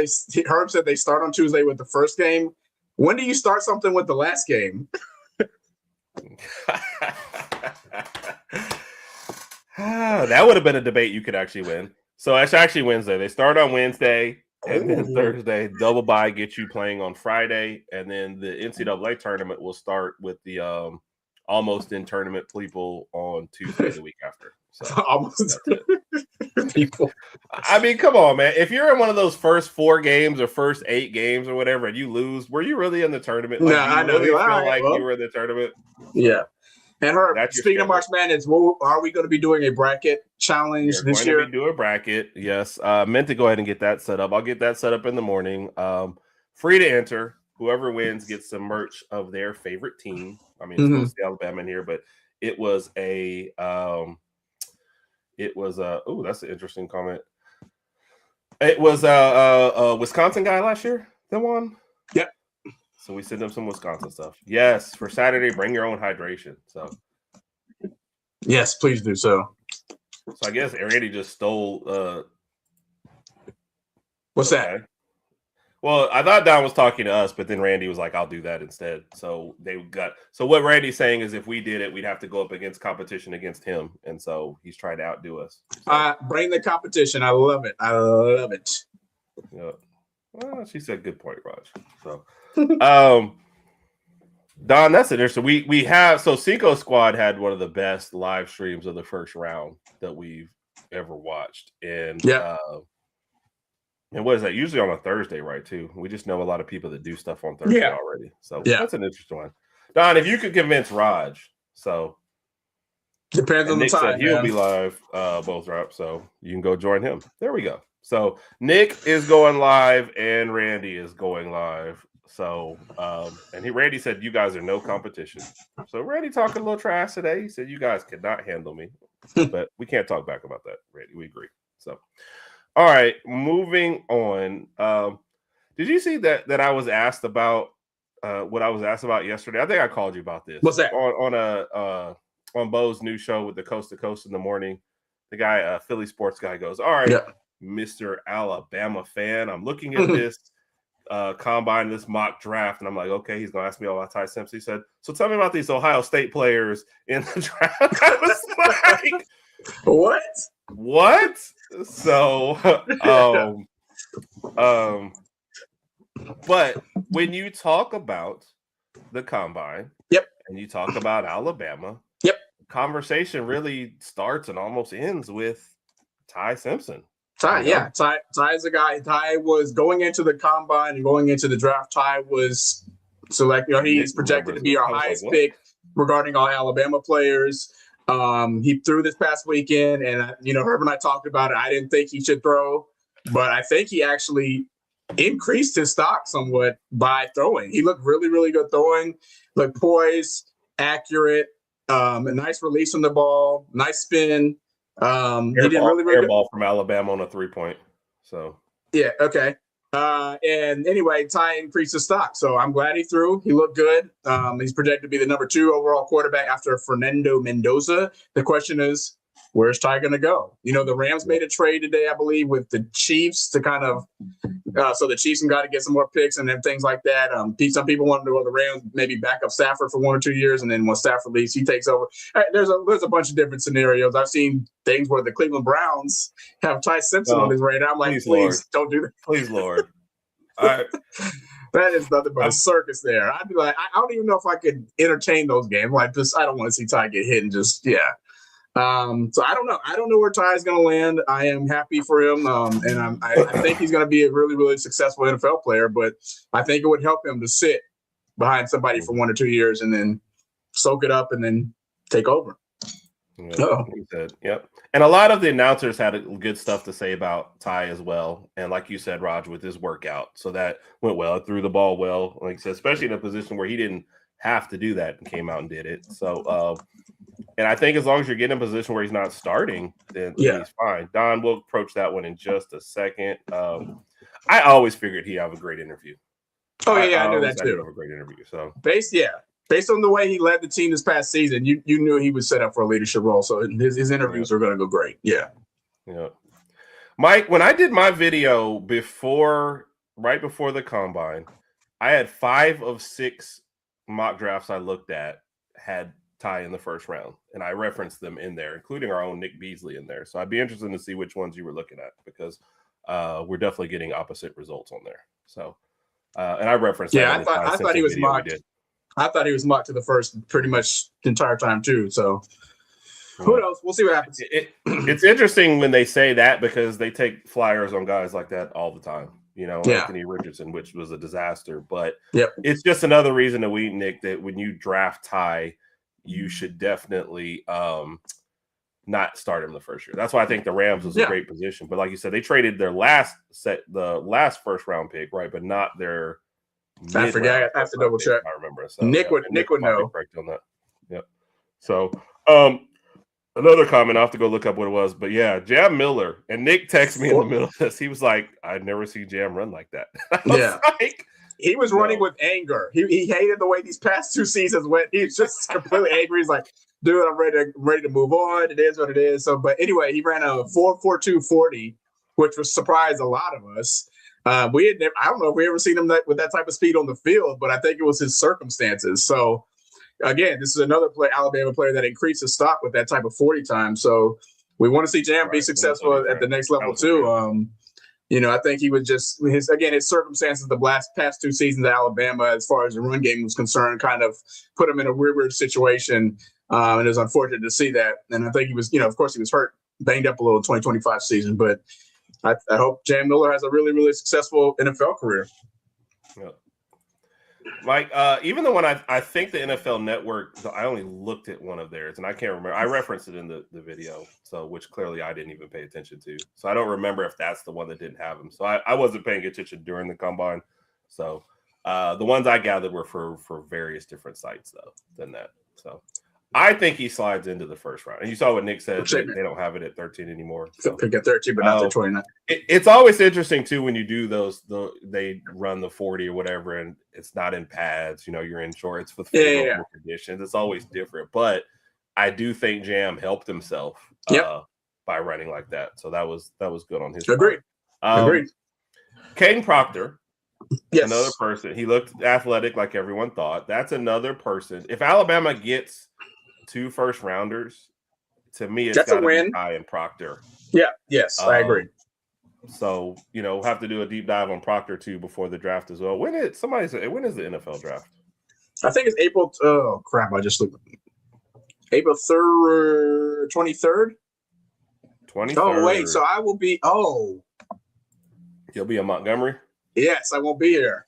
Speaker 3: Herb said they start on Tuesday with the first game? When do you start something with the last game?
Speaker 2: That would have been a debate you could actually win. So it's actually Wednesday. They start on Wednesday and then Thursday. Double bye gets you playing on Friday, and then the NCAA tournament will start with the almost in tournament people on Tuesday the week after. So
Speaker 3: almost people.
Speaker 2: I mean, come on, man. If you're in one of those first 4 games or first 8 games or whatever, and you lose, were you really in the tournament?
Speaker 3: Like, no, I know.
Speaker 2: Really feel like you were in the tournament.
Speaker 3: Yeah. And speaking of March Madness, are we going to be doing a bracket challenge this year?
Speaker 2: We're going to do a bracket, yes. Meant to go ahead and get that set up. I'll get that set up in the morning. Free to enter. Whoever wins gets some merch of their favorite team. I mean, it's mostly Alabama in here, but it was that's an interesting comment. It was a Wisconsin guy last year that won.
Speaker 3: Yep.
Speaker 2: So we sent them some Wisconsin stuff. Yes, for Saturday, bring your own hydration. So
Speaker 3: yes, please do so.
Speaker 2: So I guess Randy just stole.
Speaker 3: What's that?
Speaker 2: Well, I thought Don was talking to us, but then Randy was like, "I'll do that instead." So So what Randy's saying is, if we did it, we'd have to go up against competition against him, and so he's trying to outdo us. So,
Speaker 3: bring the competition. I love it.
Speaker 2: Yeah. Well, she said, "Good point, Raj." So, Don, that's interesting. We have Cinco Squad had one of the best live streams of the first round that we've ever watched, and and what is that? Usually on a Thursday, right? Too. We just know a lot of people that do stuff on Thursday already. So that's an interesting one. Don, if you could convince Raj, so
Speaker 3: depends on the time.
Speaker 2: He'll be live both up, so you can go join him. There we go. So Nick is going live and Randy is going live. So Randy said you guys are no competition. So Randy talking a little trash today. He said you guys could not handle me. But we can't talk back about that, Randy. We agree. So, all right, moving on. Did you see that I was asked about what I was asked about yesterday? I think I called you about this.
Speaker 3: What's that?
Speaker 2: On Bo's new show with the Coast to Coast in the morning. The guy, Philly sports guy, goes, "All right, Mr. Alabama fan, I'm looking at this combine, this mock draft, and I'm like, okay, he's gonna ask me all about Ty Simpson." He said, "So tell me about these Ohio State players in the draft." I was like, what? So, but when you talk about the combine, and you talk about Alabama, conversation really starts and almost ends with Ty Simpson.
Speaker 3: Ty is a guy. Ty was going into the combine and going into the draft. Ty was selected. He's projected to be our highest pick regarding all Alabama players. He threw this past weekend, and Herb and I talked about it. I didn't think he should throw, but I think he actually increased his stock somewhat by throwing. He looked really, really good throwing. Looked poised, accurate, a nice release on the ball, nice spin. He did really, really good.
Speaker 2: Ball from Alabama on a 3-point. So
Speaker 3: okay. And anyway, Ty increased his stock, so I'm glad he threw. He looked good. He's projected to be the number 2 overall quarterback after Fernando Mendoza. The question is, where's Ty going to go? The Rams made a trade today, I believe, with the Chiefs to kind of so the Chiefs got to get some more picks and then things like that. Some people wanted to go to the Rams, maybe back up Stafford for 1 or 2 years, and then when Stafford leaves, he takes over. There's a bunch of different scenarios. I've seen things where the Cleveland Browns have Ty Simpson on his radar. I'm like, please don't do that.
Speaker 2: Please, Lord. All right.
Speaker 3: That is nothing but a circus there. I'd be like, I don't even know if I could entertain those games. Like this, I don't want to see Ty get hit and just so I don't know. I don't know where Ty is going to land. I am happy for him, and I think he's going to be a really, really successful NFL player. But I think it would help him to sit behind somebody for 1 or 2 years and then soak it up and then take over.
Speaker 2: He said, yep. And a lot of the announcers had good stuff to say about Ty as well. And like you said, Raj, with his workout, so that went well. Threw the ball well, like I said, especially in a position where he didn't have to do that and came out and did it. So, and I think as long as you're getting in a position where he's not starting, then he's fine. Don, we'll approach that one in just a second. I always figured he'd have a great interview.
Speaker 3: I knew that too.
Speaker 2: He'd have a great interview. So
Speaker 3: based on the way he led the team this past season, you knew he was set up for a leadership role. So his interviews are going to go great. Yeah.
Speaker 2: Mike, when I did my video right before the combine, I had 5 of 6 mock drafts I looked at had Ty in the first round, and I referenced them in there, including our own Nick Beasley in there. So I'd be interested to see which ones you were looking at, because we're definitely getting opposite results on there. So, and I referenced.
Speaker 3: I thought he was mocked. I thought he was mocked to the first pretty much the entire time too. So who knows? We'll see what happens.
Speaker 2: It's interesting when they say that, because they take flyers on guys like that all the time. Anthony Richardson, which was a disaster. But it's just another reason that Nick, that when you draft Ty, you should definitely not start him the first year. That's why I think the Rams was a great position. But like you said, they traded their the last first round pick, right? But not their.
Speaker 3: I forget. I have to double check.
Speaker 2: I remember. So,
Speaker 3: Nick would know.
Speaker 2: Correct on that. Yep. So, another comment, I have to go look up what it was, but Jam Miller, and Nick texted me in the middle of this. He was like, "I'd never see Jam run like that."
Speaker 3: He was running with anger. He hated the way these past 2 seasons went. He was just completely angry. He's like, "Dude, I'm ready to move on. It is what it is." So, but anyway, he ran a 4.42 40, which was surprised a lot of us. I don't know if we ever seen him with that type of speed on the field, but I think it was his circumstances. So. Again, this is another Alabama player that increased his stock with that type of 40 time. So we want to see Jam be successful at the next level too. I think he was just his circumstances the past 2 seasons at Alabama, as far as the run game was concerned, kind of put him in a weird situation. And it was unfortunate to see that. And I think he was, of course he was hurt, banged up a little in 2025 season, but I hope Jam Miller has a really, really successful NFL career.
Speaker 2: Yeah. Mike, even the one I think the NFL Network, I only looked at one of theirs, and I can't remember. I referenced it in the video, so which clearly I didn't even pay attention to. So I don't remember if that's the one that didn't have him. So I wasn't paying attention during the combine. So the ones I gathered were for various different sites, though, than that. So I think he slides into the first round. And you saw what Nick said. They don't have it at 13 anymore.
Speaker 3: So pick at 13, but not the 29.
Speaker 2: It's always interesting, too, when you do those. They run the 40 or whatever, and it's not in pads. You're in shorts with favorable conditions. It's always different. But I do think Jam helped himself by running like that. So that was good on his
Speaker 3: Agreed. Agreed.
Speaker 2: Caden Proctor.
Speaker 3: Yes.
Speaker 2: Another person. He looked athletic like everyone thought. That's another person. If Alabama gets 2 first rounders, to me, it's got to be Ty and Proctor.
Speaker 3: Yeah. Yes, I agree.
Speaker 2: So, we'll have to do a deep dive on Proctor too before the draft as well. When is the NFL draft?
Speaker 3: I think it's April. Oh crap! I just looked. April 3rd, 23rd.
Speaker 2: 23rd.
Speaker 3: Oh wait, so I will be. Oh,
Speaker 2: you'll be in Montgomery.
Speaker 3: Yes, I won't be here.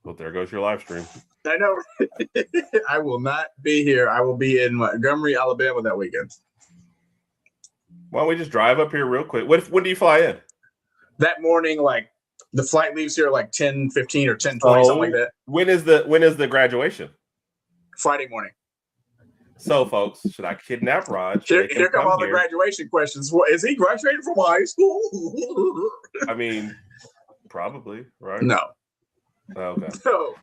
Speaker 2: Well, there goes your live stream.
Speaker 3: I know. I will not be here. I will be in Montgomery, Alabama that weekend.
Speaker 2: Why don't we just drive up here real quick? When do you fly in?
Speaker 3: That morning, like the flight leaves here like 10:15 or 10:20, something like that.
Speaker 2: When is the graduation?
Speaker 3: Friday morning.
Speaker 2: So, folks, should I kidnap Raj?
Speaker 3: Here come all the graduation questions. Is he graduating from high school?
Speaker 2: I mean, probably, right?
Speaker 3: No.
Speaker 2: Okay.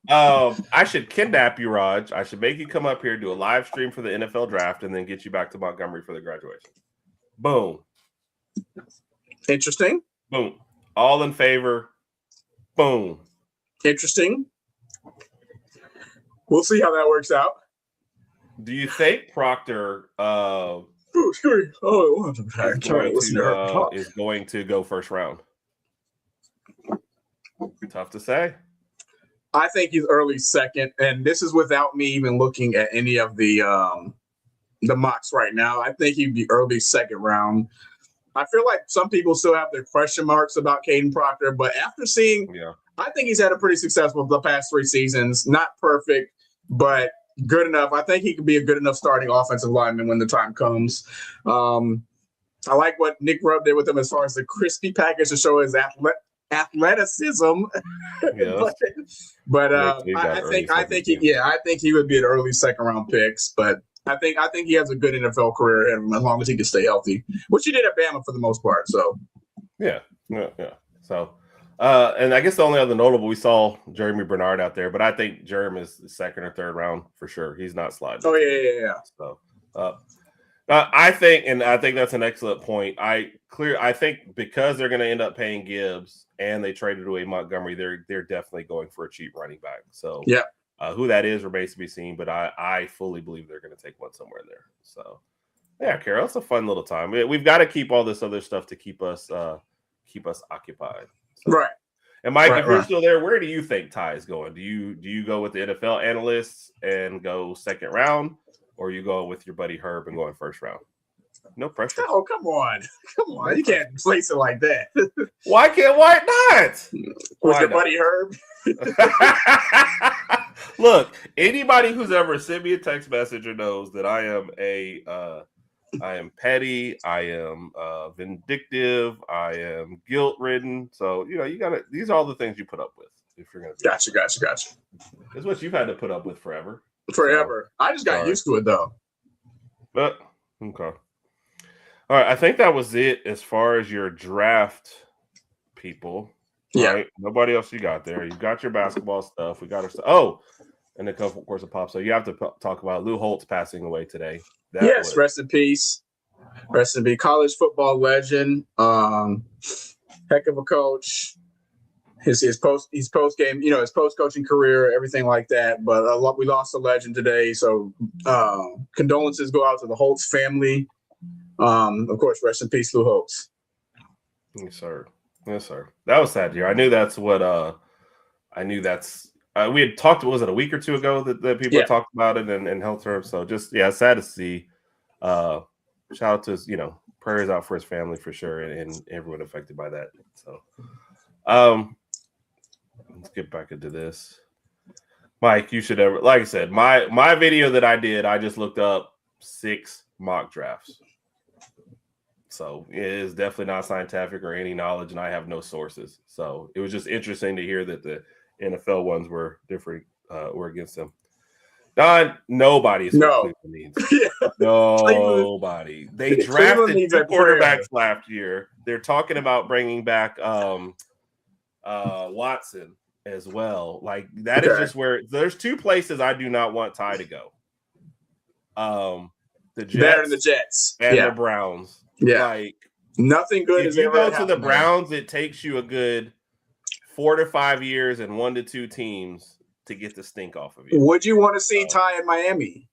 Speaker 3: No.
Speaker 2: I should kidnap you, Raj. I should make you come up here, do a live stream for the NFL draft, and then get you back to Montgomery for the graduation. Boom.
Speaker 3: Interesting.
Speaker 2: Boom. All in favor. Boom.
Speaker 3: Interesting. We'll see how that works out.
Speaker 2: Do you think Proctor is going to go first round? Tough to say.
Speaker 3: I think he's early second, and this is without me even looking at any of the mocks right now. I think he'd be early second round. I feel like some people still have their question marks about Caden Proctor, but after seeing, I think he's had a pretty successful the past 3 seasons. Not perfect, but good enough. I think he could be a good enough starting offensive lineman when the time comes. I like what Nick Rubb did with him as far as the crispy package to show his athleticism.
Speaker 2: Yeah.
Speaker 3: but I think he would be an early second round picks. But I think he has a good NFL career ahead of him as long as he can stay healthy, which he did at Bama for the most part. So
Speaker 2: yeah. So. And I guess the only other notable, we saw Jeremy Bernard out there, but I think Jerem is the second or third round for sure. He's not sliding.
Speaker 3: Oh yeah.
Speaker 2: So, I think that's an excellent point. I think because they're going to end up paying Gibbs and they traded away Montgomery, they're definitely going for a cheap running back. So who that is remains to be seen, but I fully believe they're going to take one somewhere there. So yeah, Carol, it's a fun little time. We've got to keep all this other stuff to keep us occupied. So.
Speaker 3: Right.
Speaker 2: And Mike, if you're still there, where do you think Ty is going? Do you go with the NFL analysts and go second round, or you go with your buddy Herb and going first round? No pressure.
Speaker 3: Oh, come on. You can't place it like that.
Speaker 2: Why not?
Speaker 3: With your buddy Herb?
Speaker 2: Look, anybody who's ever sent me a text message or knows that I am petty. I am vindictive. I am guilt-ridden. So, you got to – these are all the things you put up with if you're going to –
Speaker 3: Gotcha.
Speaker 2: It's what you've had to put up with forever.
Speaker 3: Forever. I just got used to it, though.
Speaker 2: But, okay. All right. I think that was it as far as your draft people.
Speaker 3: Yeah.
Speaker 2: Right? Nobody else you got there. You got your basketball stuff. We got our stuff. Oh, and a couple, of course, of pop. So you have to talk about Lou Holtz passing away today.
Speaker 3: Rest in peace. Rest in peace. College football legend. Heck of a coach. His post game, his post coaching career, everything like that. But we lost a legend today, so condolences go out to the Holtz family. Of course, rest in peace, Lou Holtz.
Speaker 2: Yes, sir. That was sad to hear. I knew that's what. We had talked. Was it a week or two ago that people had talked about it and health terms? So just sad to see. Shout out to his, prayers out for his family for sure and everyone affected by that. So, let's get back into this. Mike, you should ever, like I said, my video that I did, I just looked up 6 mock drafts. So it is definitely not scientific or any knowledge, and I have no sources. So it was just interesting to hear that the NFL ones were different, were against them. Don, nobody is what
Speaker 3: No.
Speaker 2: Cleveland needs.
Speaker 3: Yeah.
Speaker 2: Nobody. They
Speaker 3: Cleveland
Speaker 2: drafted
Speaker 3: needs
Speaker 2: two
Speaker 3: a prayer.
Speaker 2: quarterbacks last year. They're talking about bringing back Watson as well. Like that is just where there's two places I do not want Ty to go. The Jets
Speaker 3: and the Jets
Speaker 2: and the Browns.
Speaker 3: Yeah.
Speaker 2: Like
Speaker 3: nothing good
Speaker 2: if you go to the Browns, it takes you a good 4 to 5 years and 1 to 2 teams to get the stink off of you.
Speaker 3: Would you want to see Ty in Miami?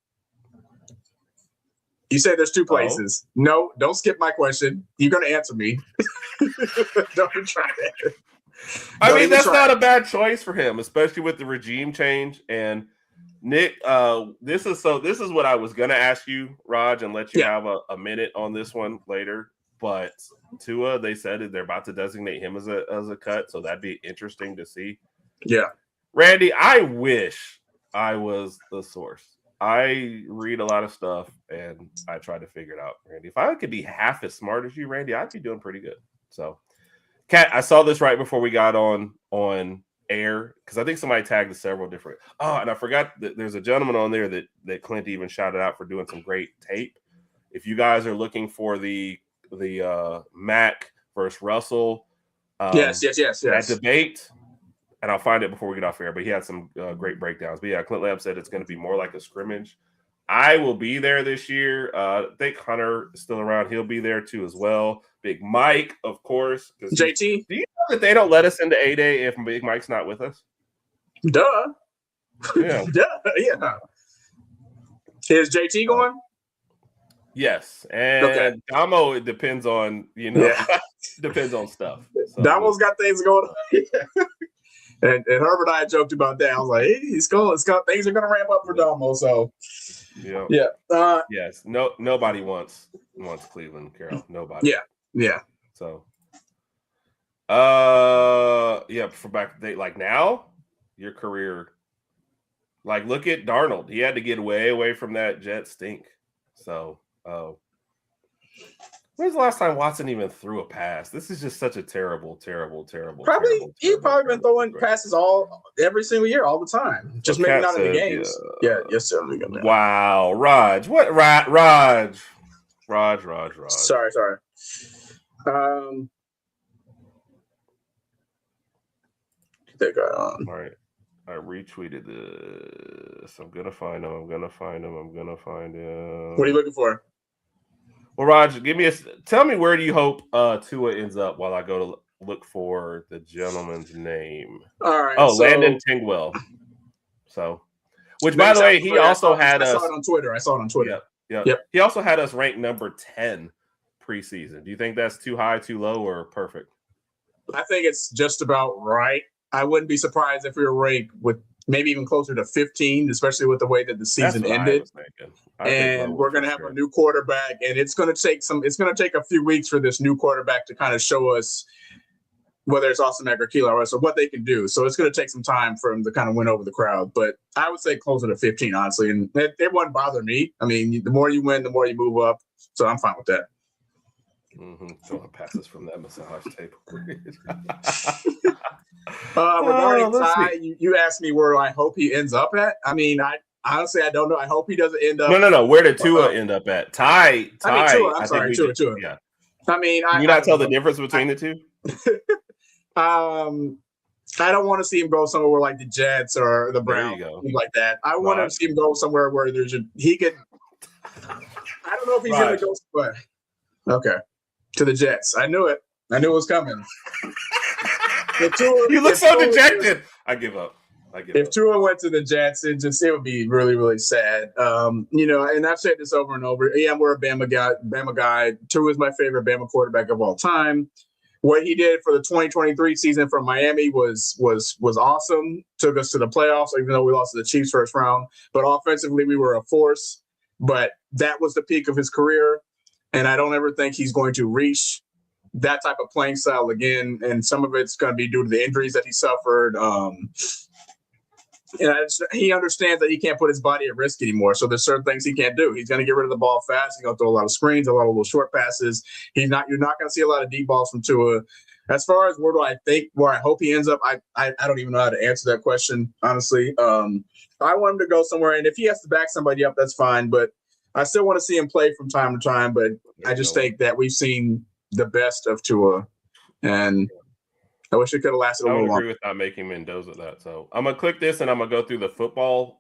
Speaker 3: You said there's two places. No, don't skip my question. You're going to answer me. Don't try that.
Speaker 2: I mean, that's not a bad choice for him, especially with the regime change. And Nick, this is what I was going to ask you, Raj, and let you have a minute on this one later. But Tua, they said that they're about to designate him as a cut, so that'd be interesting to see.
Speaker 3: Yeah.
Speaker 2: Randy, I wish I was the source. I read a lot of stuff and I try to figure it out, Randy. If I could be half as smart as you, Randy, I'd be doing pretty good. So, Kat, I saw this right before we got on air because I think somebody tagged us several different. Oh, and I forgot that there's a gentleman on there that Clint even shouted out for doing some great tape. If you guys are looking for the Mac versus Russell,
Speaker 3: yes,
Speaker 2: that debate. And I'll find it before we get off air, but he had some great breakdowns. But yeah, Clint Lamb said it's going to be more like a scrimmage. I will be there this year. I think Hunter is still around. He'll be there too as well. Big Mike, of course.
Speaker 3: JT.
Speaker 2: Do you know that they don't let us into A-Day if Big Mike's not with us?
Speaker 3: Duh.
Speaker 2: Yeah.
Speaker 3: Duh. Yeah. Is JT going?
Speaker 2: Yes. And Damo, it depends on, depends on stuff. So,
Speaker 3: Damo's got things going on. And Herb and I joked about that. I was like, hey, he's going. Things are going to ramp up for Damo. So, yeah.
Speaker 2: Yes. Nobody wants Cleveland, Carol. Nobody.
Speaker 3: Yeah.
Speaker 2: So, for back to the day, like now, your career, like look at Darnold. He had to get way away from that Jet stink. So, when's the last time Watson even threw a pass? This is just such a terrible. He's
Speaker 3: probably been throwing passes every single year, all the time. Just maybe not in the games. Yes, sir.
Speaker 2: Wow, Raj. What Raj?
Speaker 3: Sorry. Get that guy on.
Speaker 2: All right. I retweeted this. I'm gonna find him.
Speaker 3: What are you looking for?
Speaker 2: Well, Raj, tell me where do you hope Tua ends up while I go to look for the gentleman's name.
Speaker 3: All right.
Speaker 2: Landon Tingwell. So, which by the way, he also had us.
Speaker 3: I saw it on Twitter.
Speaker 2: Yep. He also had us ranked number 10 preseason. Do you think that's too high, too low, or perfect?
Speaker 3: I think it's just about right. I wouldn't be surprised if we were ranked with maybe even closer to 15, especially with the way that the season ended. And we're going to have a new quarterback, and it's going to take a few weeks for this new quarterback to kind of show us whether it's Austin Eckler or Keelan, so what they can do. So it's going to take some time for him to kind of win over the crowd. But I would say closer to 15, honestly. And it wouldn't bother me. I mean, the more you win, the more you move up. So I'm fine with that.
Speaker 2: Throwing passes from that massage table.
Speaker 3: Regarding Ty, you asked me where I hope he ends up at. I mean, I honestly don't know. I hope he doesn't end up.
Speaker 2: No. Where did Tua end up at? Ty.
Speaker 3: Tua. I'm sorry, Tua.
Speaker 2: Yeah.
Speaker 3: I mean,
Speaker 2: can you not tell the difference between the two?
Speaker 3: I don't want to see him go somewhere like the Jets or the Browns, like that. I want to see him go somewhere where he could. I don't know if he's going to go somewhere. Okay, to the Jets. I knew it. I knew it was coming.
Speaker 2: You look so dejected. I give up.
Speaker 3: If Tua went to the Jets, it would be really, really sad. And I've said this over and over. Yeah, we're a Bama guy. Tua is my favorite Bama quarterback of all time. What he did for the 2023 season from Miami was awesome. Took us to the playoffs, even though we lost to the Chiefs first round. But offensively, we were a force. But that was the peak of his career. And I don't ever think he's going to reach that type of playing style again. And some of it's going to be due to the injuries that he suffered. He understands that he can't put his body at risk anymore. So there's certain things he can't do. He's going to get rid of the ball fast. He's going to throw a lot of screens, a lot of little short passes. You're not going to see a lot of deep balls from Tua. As far as where I hope he ends up, I don't even know how to answer that question, honestly. I want him to go somewhere, and if he has to back somebody up, that's fine. But I still want to see him play from time to time. But I just think that we've seen the best of Tua, and I wish it could have lasted a little longer.
Speaker 2: I would agree with not making Mendoza that. So I'm gonna click this, and I'm gonna go through the football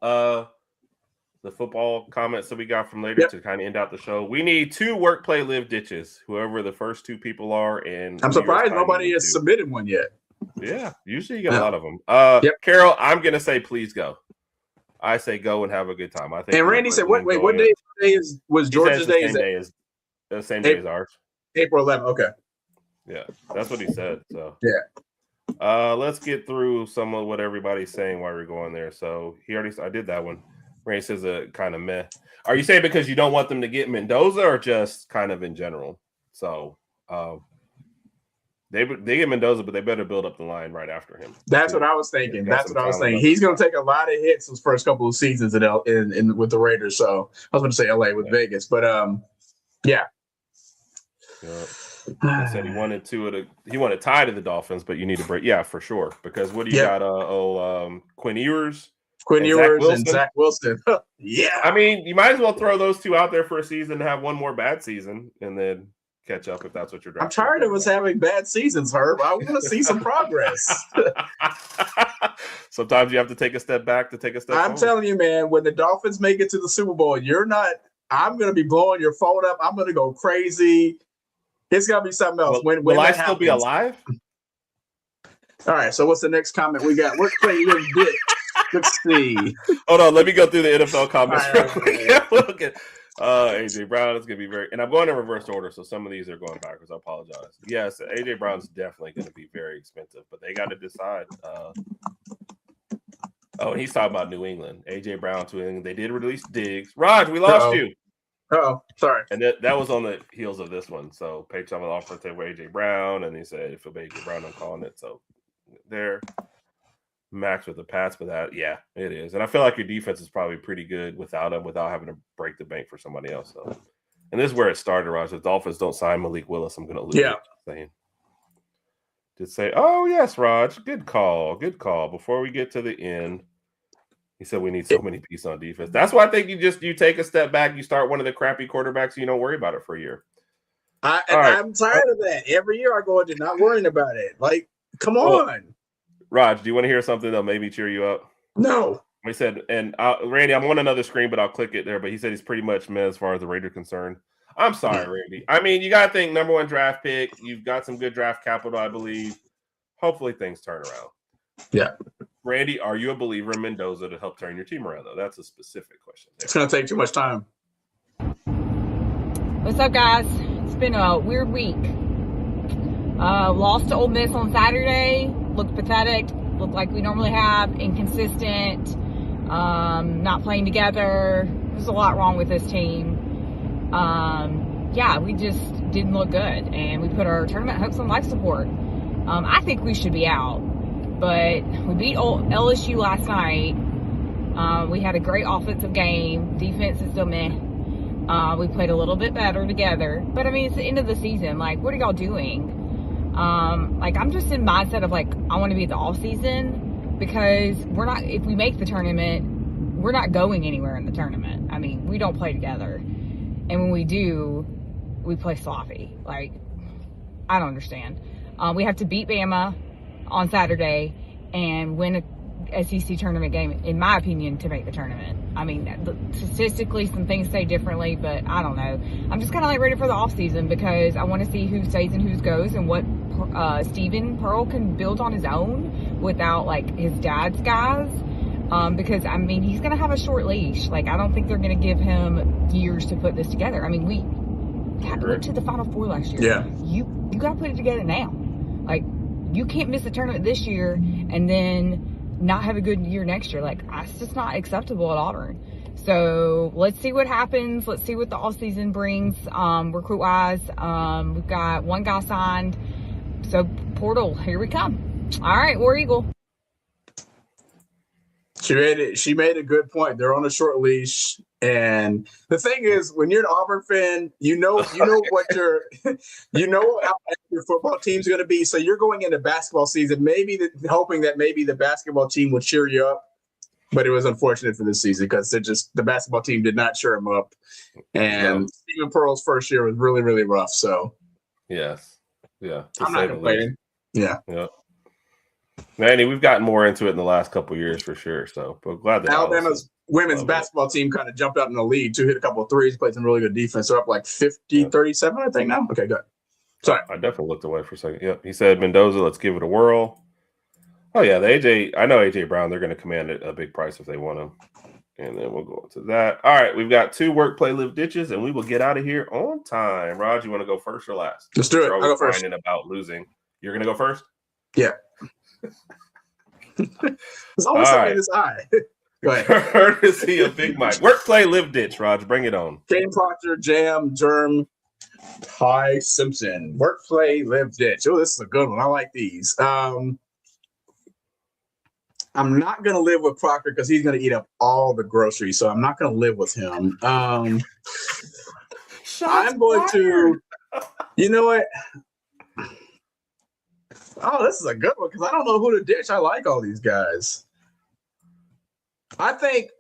Speaker 2: comments that we got from later to kind of end out the show. We need 2 work, play, live ditches. Whoever the first 2 people are, and
Speaker 3: I'm surprised nobody has submitted one yet.
Speaker 2: Yeah, usually you get a lot of them. Carol, I'm gonna say please go. I say go and have a good time. I think.
Speaker 3: And Randy said, "What day was Georgia's day?
Speaker 2: The same day as ours.
Speaker 3: April 11th. Okay.
Speaker 2: Yeah, that's what he said. So
Speaker 3: yeah.
Speaker 2: Let's get through some of what everybody's saying while we're going there. So I did that one. Randy says a kind of meh. Are you saying because you don't want them to get Mendoza, or just kind of in general? So they get Mendoza, but they better build up the line right after him.
Speaker 3: That's what I was thinking. That's what I was thinking. He's going to take a lot of hits those first couple of seasons in with the Raiders. So I was going to say LA with Vegas, but yeah.
Speaker 2: He said he wanted Ty to the Dolphins, but you need to break. Yeah, for sure. Because what do you got? Quinn Ewers.
Speaker 3: And Zach Wilson. Yeah.
Speaker 2: I mean, you might as well throw those 2 out there for a season and have one more bad season and then catch up if that's what you're drafting.
Speaker 3: I'm tired of us having bad seasons, Herb. I want to see some progress.
Speaker 2: Sometimes you have to take a step back to take a step forward.
Speaker 3: Telling you, man, when the Dolphins make it to the Super Bowl, I'm going to be blowing your phone up. I'm going to go crazy. It's going to be something else.
Speaker 2: Will I still be alive?
Speaker 3: All right, so what's the next comment we got? Let's play a little bit. Let's see.
Speaker 2: Hold on, let me go through the NFL comments real quick. Look at AJ Brown is going to be very, and I'm going in reverse order, so some of these are going backwards. I apologize. Yes, AJ Brown's definitely going to be very expensive, but they got to decide. And he's talking about New England. AJ Brown to England. They did release Diggs. Raj, we lost you.
Speaker 3: Oh, sorry.
Speaker 2: And that was on the heels of this one. So Page on the offer to AJ Brown, and he said if it AJ Brown, I'm calling it. So there. Max with the Pats, but it is. And I feel like your defense is probably pretty good without him, without having to break the bank for somebody else. So, and this is where it started, Raj. The Dolphins don't sign Malik Willis, I'm going to lose.
Speaker 3: Yeah.
Speaker 2: Just say, oh, yes, Raj. Good call. Good call. Before we get to the end, he said we need so many pieces on defense. That's why I think you take a step back. You start one of the crappy quarterbacks, you don't worry about it for a year.
Speaker 3: I'm tired of that. Every year I go into not worrying about it. Like, come on.
Speaker 2: Raj, do you want to hear something that'll maybe cheer you up?
Speaker 3: No.
Speaker 2: He said, and Randy, I'm on another screen, but I'll click it there. But he said he's pretty much meh as far as the Raiders concerned. I'm sorry, Randy. I mean, you got to think number 1 draft pick. You've got some good draft capital, I believe. Hopefully things turn around.
Speaker 3: Yeah.
Speaker 2: Randy, are you a believer in Mendoza to help turn your team around, though? That's a specific question.
Speaker 3: It's going to take too much time.
Speaker 5: What's up, guys? It's been a weird week. Lost to Ole Miss on Saturday. Looked pathetic. Looked like we normally have. Inconsistent. Not playing together. There's a lot wrong with this team. We just didn't look good. And we put our tournament hopes on life support. I think we should be out. But we beat LSU last night. We had a great offensive game. Defense is still meh. We played a little bit better together. But, I mean, it's the end of the season. Like, what are y'all doing? I'm just in mindset of, I want to be at the off season because if we make the tournament, we're not going anywhere in the tournament. I mean, we don't play together. And when we do, we play sloppy. I don't understand. We have to beat Bama on Saturday and win a SEC tournament game, in my opinion, to make the tournament. I mean, statistically, some things say differently, but I don't know. I'm just kind of ready for the off season because I want to see who stays and who goes and what Steven Pearl can build on his own without his dad's guys. Because I mean, he's going to have a short leash. I don't think they're going to give him years to put this together. I mean, we went to the Final Four last year.
Speaker 3: Yeah.
Speaker 5: You got to put it together now. You can't miss the tournament this year and then not have a good year next year. That's just not acceptable at Auburn. So let's see what happens. Let's see what the off season brings, recruit-wise. We've got 1 guy signed. So portal, here we come. All right, War Eagle.
Speaker 3: She made a good point. They're on a short leash. And the thing is, when you're an Auburn fan, you know what how your football team's going to be. So you're going into basketball season, hoping that maybe the basketball team will cheer you up. but it was unfortunate for this season because the basketball team did not cheer him up. And Stephen Pearl's first year was really, really rough. So,
Speaker 2: yes. Yeah.
Speaker 3: I'm not complaining. Yeah.
Speaker 2: Manny, we've gotten more into it in the last couple of years for sure. So, but glad that
Speaker 3: Alabama's women's basketball team kind of jumped out in the lead to hit a couple of threes, played some really good defense. They're up like 50-37, I think now. Okay, good. Sorry.
Speaker 2: I definitely looked away for a second. Yep. He said, Mendoza, let's give it a whirl. Oh, yeah. I know AJ Brown, they're going to command a big price if they want him. And then we'll go into that. All right. We've got 2 work, play, live ditches, and we will get out of here on time. Raj, you want to go first or last?
Speaker 3: Let's do it. I'll go first.
Speaker 2: About losing. You're going to go first?
Speaker 3: Yeah. There's always something in his eye. Go ahead.
Speaker 2: Courtesy of Big Mike. Work, play, live ditch, Raj. Bring it on.
Speaker 3: Kane Proctor, Jam, Germ, Ty Simpson. Work, play, live ditch. Oh, this is a good one. I like these. I'm not going to live with Proctor because he's going to eat up all the groceries, so I'm not going to live with him. I'm going to, you know what? Oh, this is a good one because I don't know who to ditch. I like all these guys. I think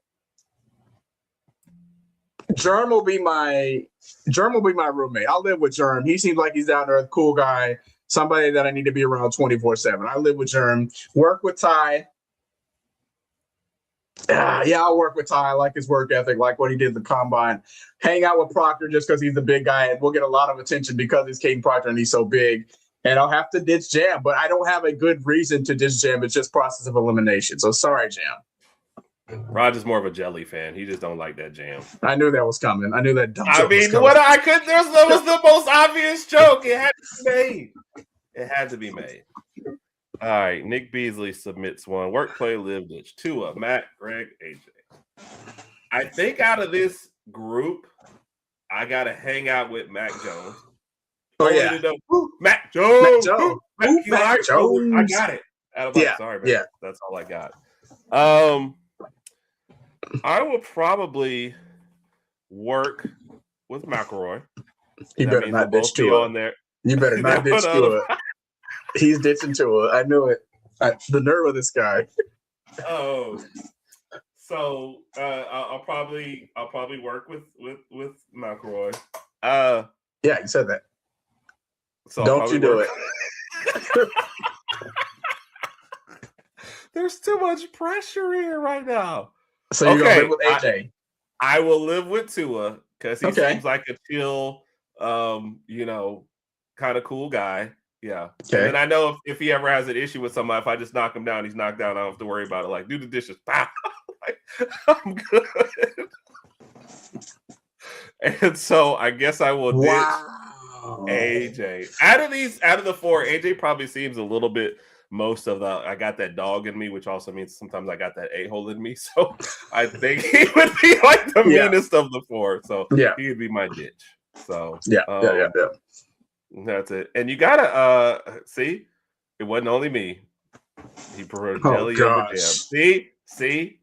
Speaker 3: Germ will be my roommate. I'll live with Germ. He seems like he's down to earth, cool guy, somebody that I need to be around 24/7. I live with Germ. Work with Ty. Yeah, I'll work with Ty. I like his work ethic, like what he did at the combine. Hang out with Proctor just because he's the big guy, and we'll get a lot of attention because he's Caden Proctor and he's so big. And I'll have to ditch Jam, but I don't have a good reason to ditch Jam. It's just process of elimination. So sorry, Jam.
Speaker 2: Raj is more of a jelly fan. He just don't like that Jam.
Speaker 3: I knew that was coming. I knew that.
Speaker 2: That was the most obvious joke. It had to be made. It had to be made. All right. Nick Beasley submits one. Work, play, live, ditch. Tua, Matt, Greg, AJ. I think out of this group, I got to hang out with Mac Jones.
Speaker 3: Oh, yeah.
Speaker 2: Mac Jones.
Speaker 3: Mac Jones.
Speaker 2: I got it. Sorry, man.
Speaker 3: Yeah.
Speaker 2: That's all I got. I will probably work with McElroy.
Speaker 3: He better not ditch Tua. You better not ditch Tua. He's ditching Tua. I knew it. The nerve of this guy.
Speaker 2: Oh. So I'll probably work with McElroy.
Speaker 3: Yeah, you said that.
Speaker 2: So
Speaker 3: don't you do it.
Speaker 2: There's too much pressure here right now.
Speaker 3: So you're gonna live with AJ.
Speaker 2: I will live with Tua because he seems like a chill, kind of cool guy. Yeah. Okay. And I know if he ever has an issue with somebody, if I just knock him down, he's knocked down. I don't have to worry about it. Like, do the dishes. Like, I'm good. And so I guess I will ditch AJ. Out of the 4, AJ probably seems a little bit most of the I got that dog in me, which also means sometimes I got that a-hole in me. So I think he would be like the meanest of the 4. So he would be my ditch. So
Speaker 3: yeah.
Speaker 2: That's it. And you gotta see, it wasn't only me. He preferred jelly over jam. See?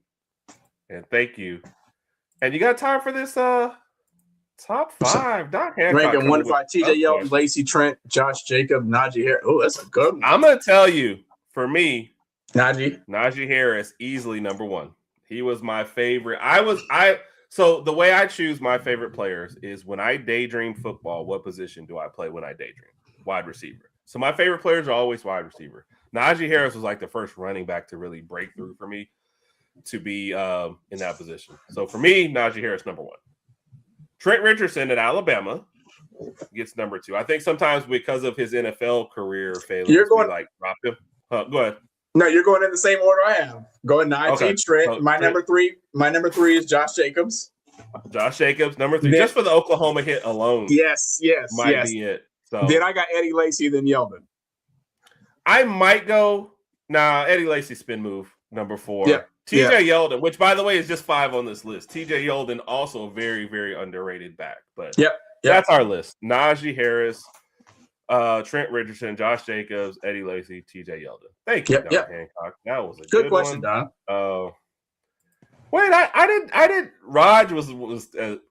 Speaker 2: And thank you. And you got time for this top 5. Doc Hancock.
Speaker 3: Ranking 1 by TJ Yeldon, Lacey Trent, Josh Jacob, Najee Harris. Oh, that's a good one.
Speaker 2: I'm gonna tell you, for me,
Speaker 3: Najee
Speaker 2: Harris, easily number 1. He was my favorite. So the way I choose my favorite players is when I daydream football, what position do I play when I daydream? Wide receiver. So my favorite players are always wide receiver. Najee Harris was like the first running back to really break through for me to be in that position. So for me, Najee Harris, number 1. Trent Richardson at Alabama gets number 2. I think sometimes because of his NFL career failures, we drop him. Go ahead.
Speaker 3: No, you're going in the same order I am. Going Najee, Trent. So, number 3. My number 3 is Josh Jacobs.
Speaker 2: Josh Jacobs, number 3. Just for the Oklahoma hit alone.
Speaker 3: Yes.
Speaker 2: Might be it. So
Speaker 3: then I got Eddie Lacy, then Yeldon.
Speaker 2: I might go. Eddie Lacy spin move, number 4.
Speaker 3: Yeah.
Speaker 2: TJ Yeldon, which by the way is just 5 on this list. TJ Yeldon, also a very, very underrated back. But that's our list. Najee Harris, Trent Richardson, Josh Jacobs, Eddie Lacy, TJ Yeldon. Thank you, Don Hancock. That was a good
Speaker 3: question,
Speaker 2: one. Don. Wait, I did. Raj was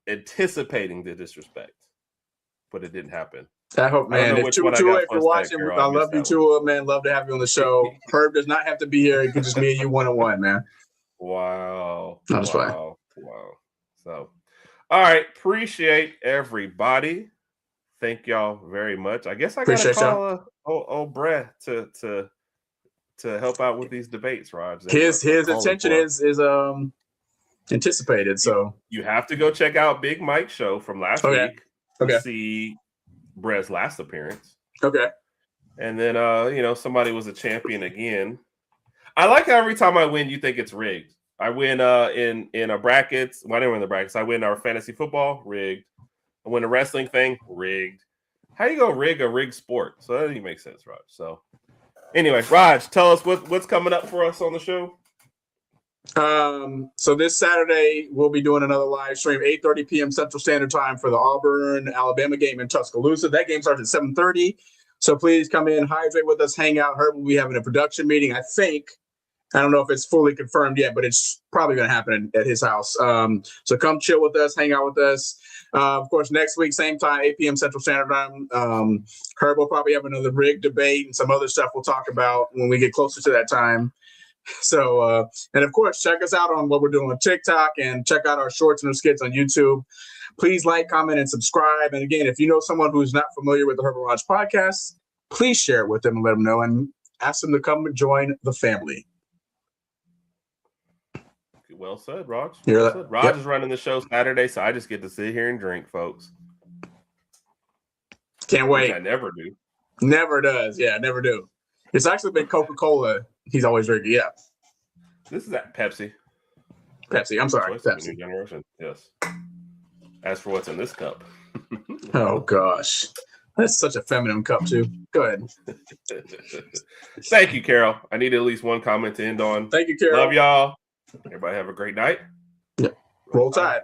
Speaker 2: anticipating the disrespect, but it didn't happen.
Speaker 3: I hope, man. If Tua, if you're watching, I love you, Tua, man. Love to have you on the show. Herb does not have to be here. It could just me and you 1-on-1, man.
Speaker 2: Wow.
Speaker 3: Not just play.
Speaker 2: Wow. So, all right. Appreciate everybody. Thank y'all very much. I guess I got to call old Brett to help out with these debates, Raj.
Speaker 3: His attention is anticipated. So
Speaker 2: you have to go check out Big Mike's show from last week to see Brett's last appearance.
Speaker 3: Okay.
Speaker 2: And then somebody was a champion again. I like how every time I win, you think it's rigged. I win in a brackets. Well, I didn't win the brackets. I win our fantasy football, rigged. I win a wrestling thing, rigged. How do you go rig a rigged sport? So that doesn't even make sense, Raj. So anyway, Raj, tell us what's coming up for us on the show.
Speaker 3: So this Saturday we'll be doing another live stream, 8:30 p.m. Central Standard Time for the Auburn Alabama game in Tuscaloosa. That game starts at 7:30. So please come in, hydrate with us, hang out. Herb will be having a production meeting. I don't know if it's fully confirmed yet, but it's probably going to happen at his house. So come chill with us, hang out with us. Of course, next week, same time, 8 p.m. Central Standard Time. Herb will probably have another rig debate and some other stuff we'll talk about when we get closer to that time. So, and of course, check us out on what we're doing on TikTok and check out our shorts and our skits on YouTube. Please like, comment, and subscribe. And again, if you know someone who's not familiar with the Herb N Rodg Podcast, please share it with them and let them know and ask them to come and join the family.
Speaker 2: Well said, Raj. Raj is running the show Saturday, so I just get to sit here and drink, folks.
Speaker 3: Can't wait.
Speaker 2: Which I never do.
Speaker 3: Never does. Yeah, never do. It's actually been Coca-Cola. He's always drinking. Yeah.
Speaker 2: This is that Pepsi.
Speaker 3: I'm sorry. Pepsi.
Speaker 2: New generation. Yes. As for what's in this cup.
Speaker 3: Oh, gosh. That's such a feminine cup, too. Go ahead.
Speaker 2: Thank you, Carol. I need at least one comment to end on.
Speaker 3: Thank you, Carol.
Speaker 2: Love y'all. Everybody have a great night.
Speaker 3: Yeah. Roll Tide.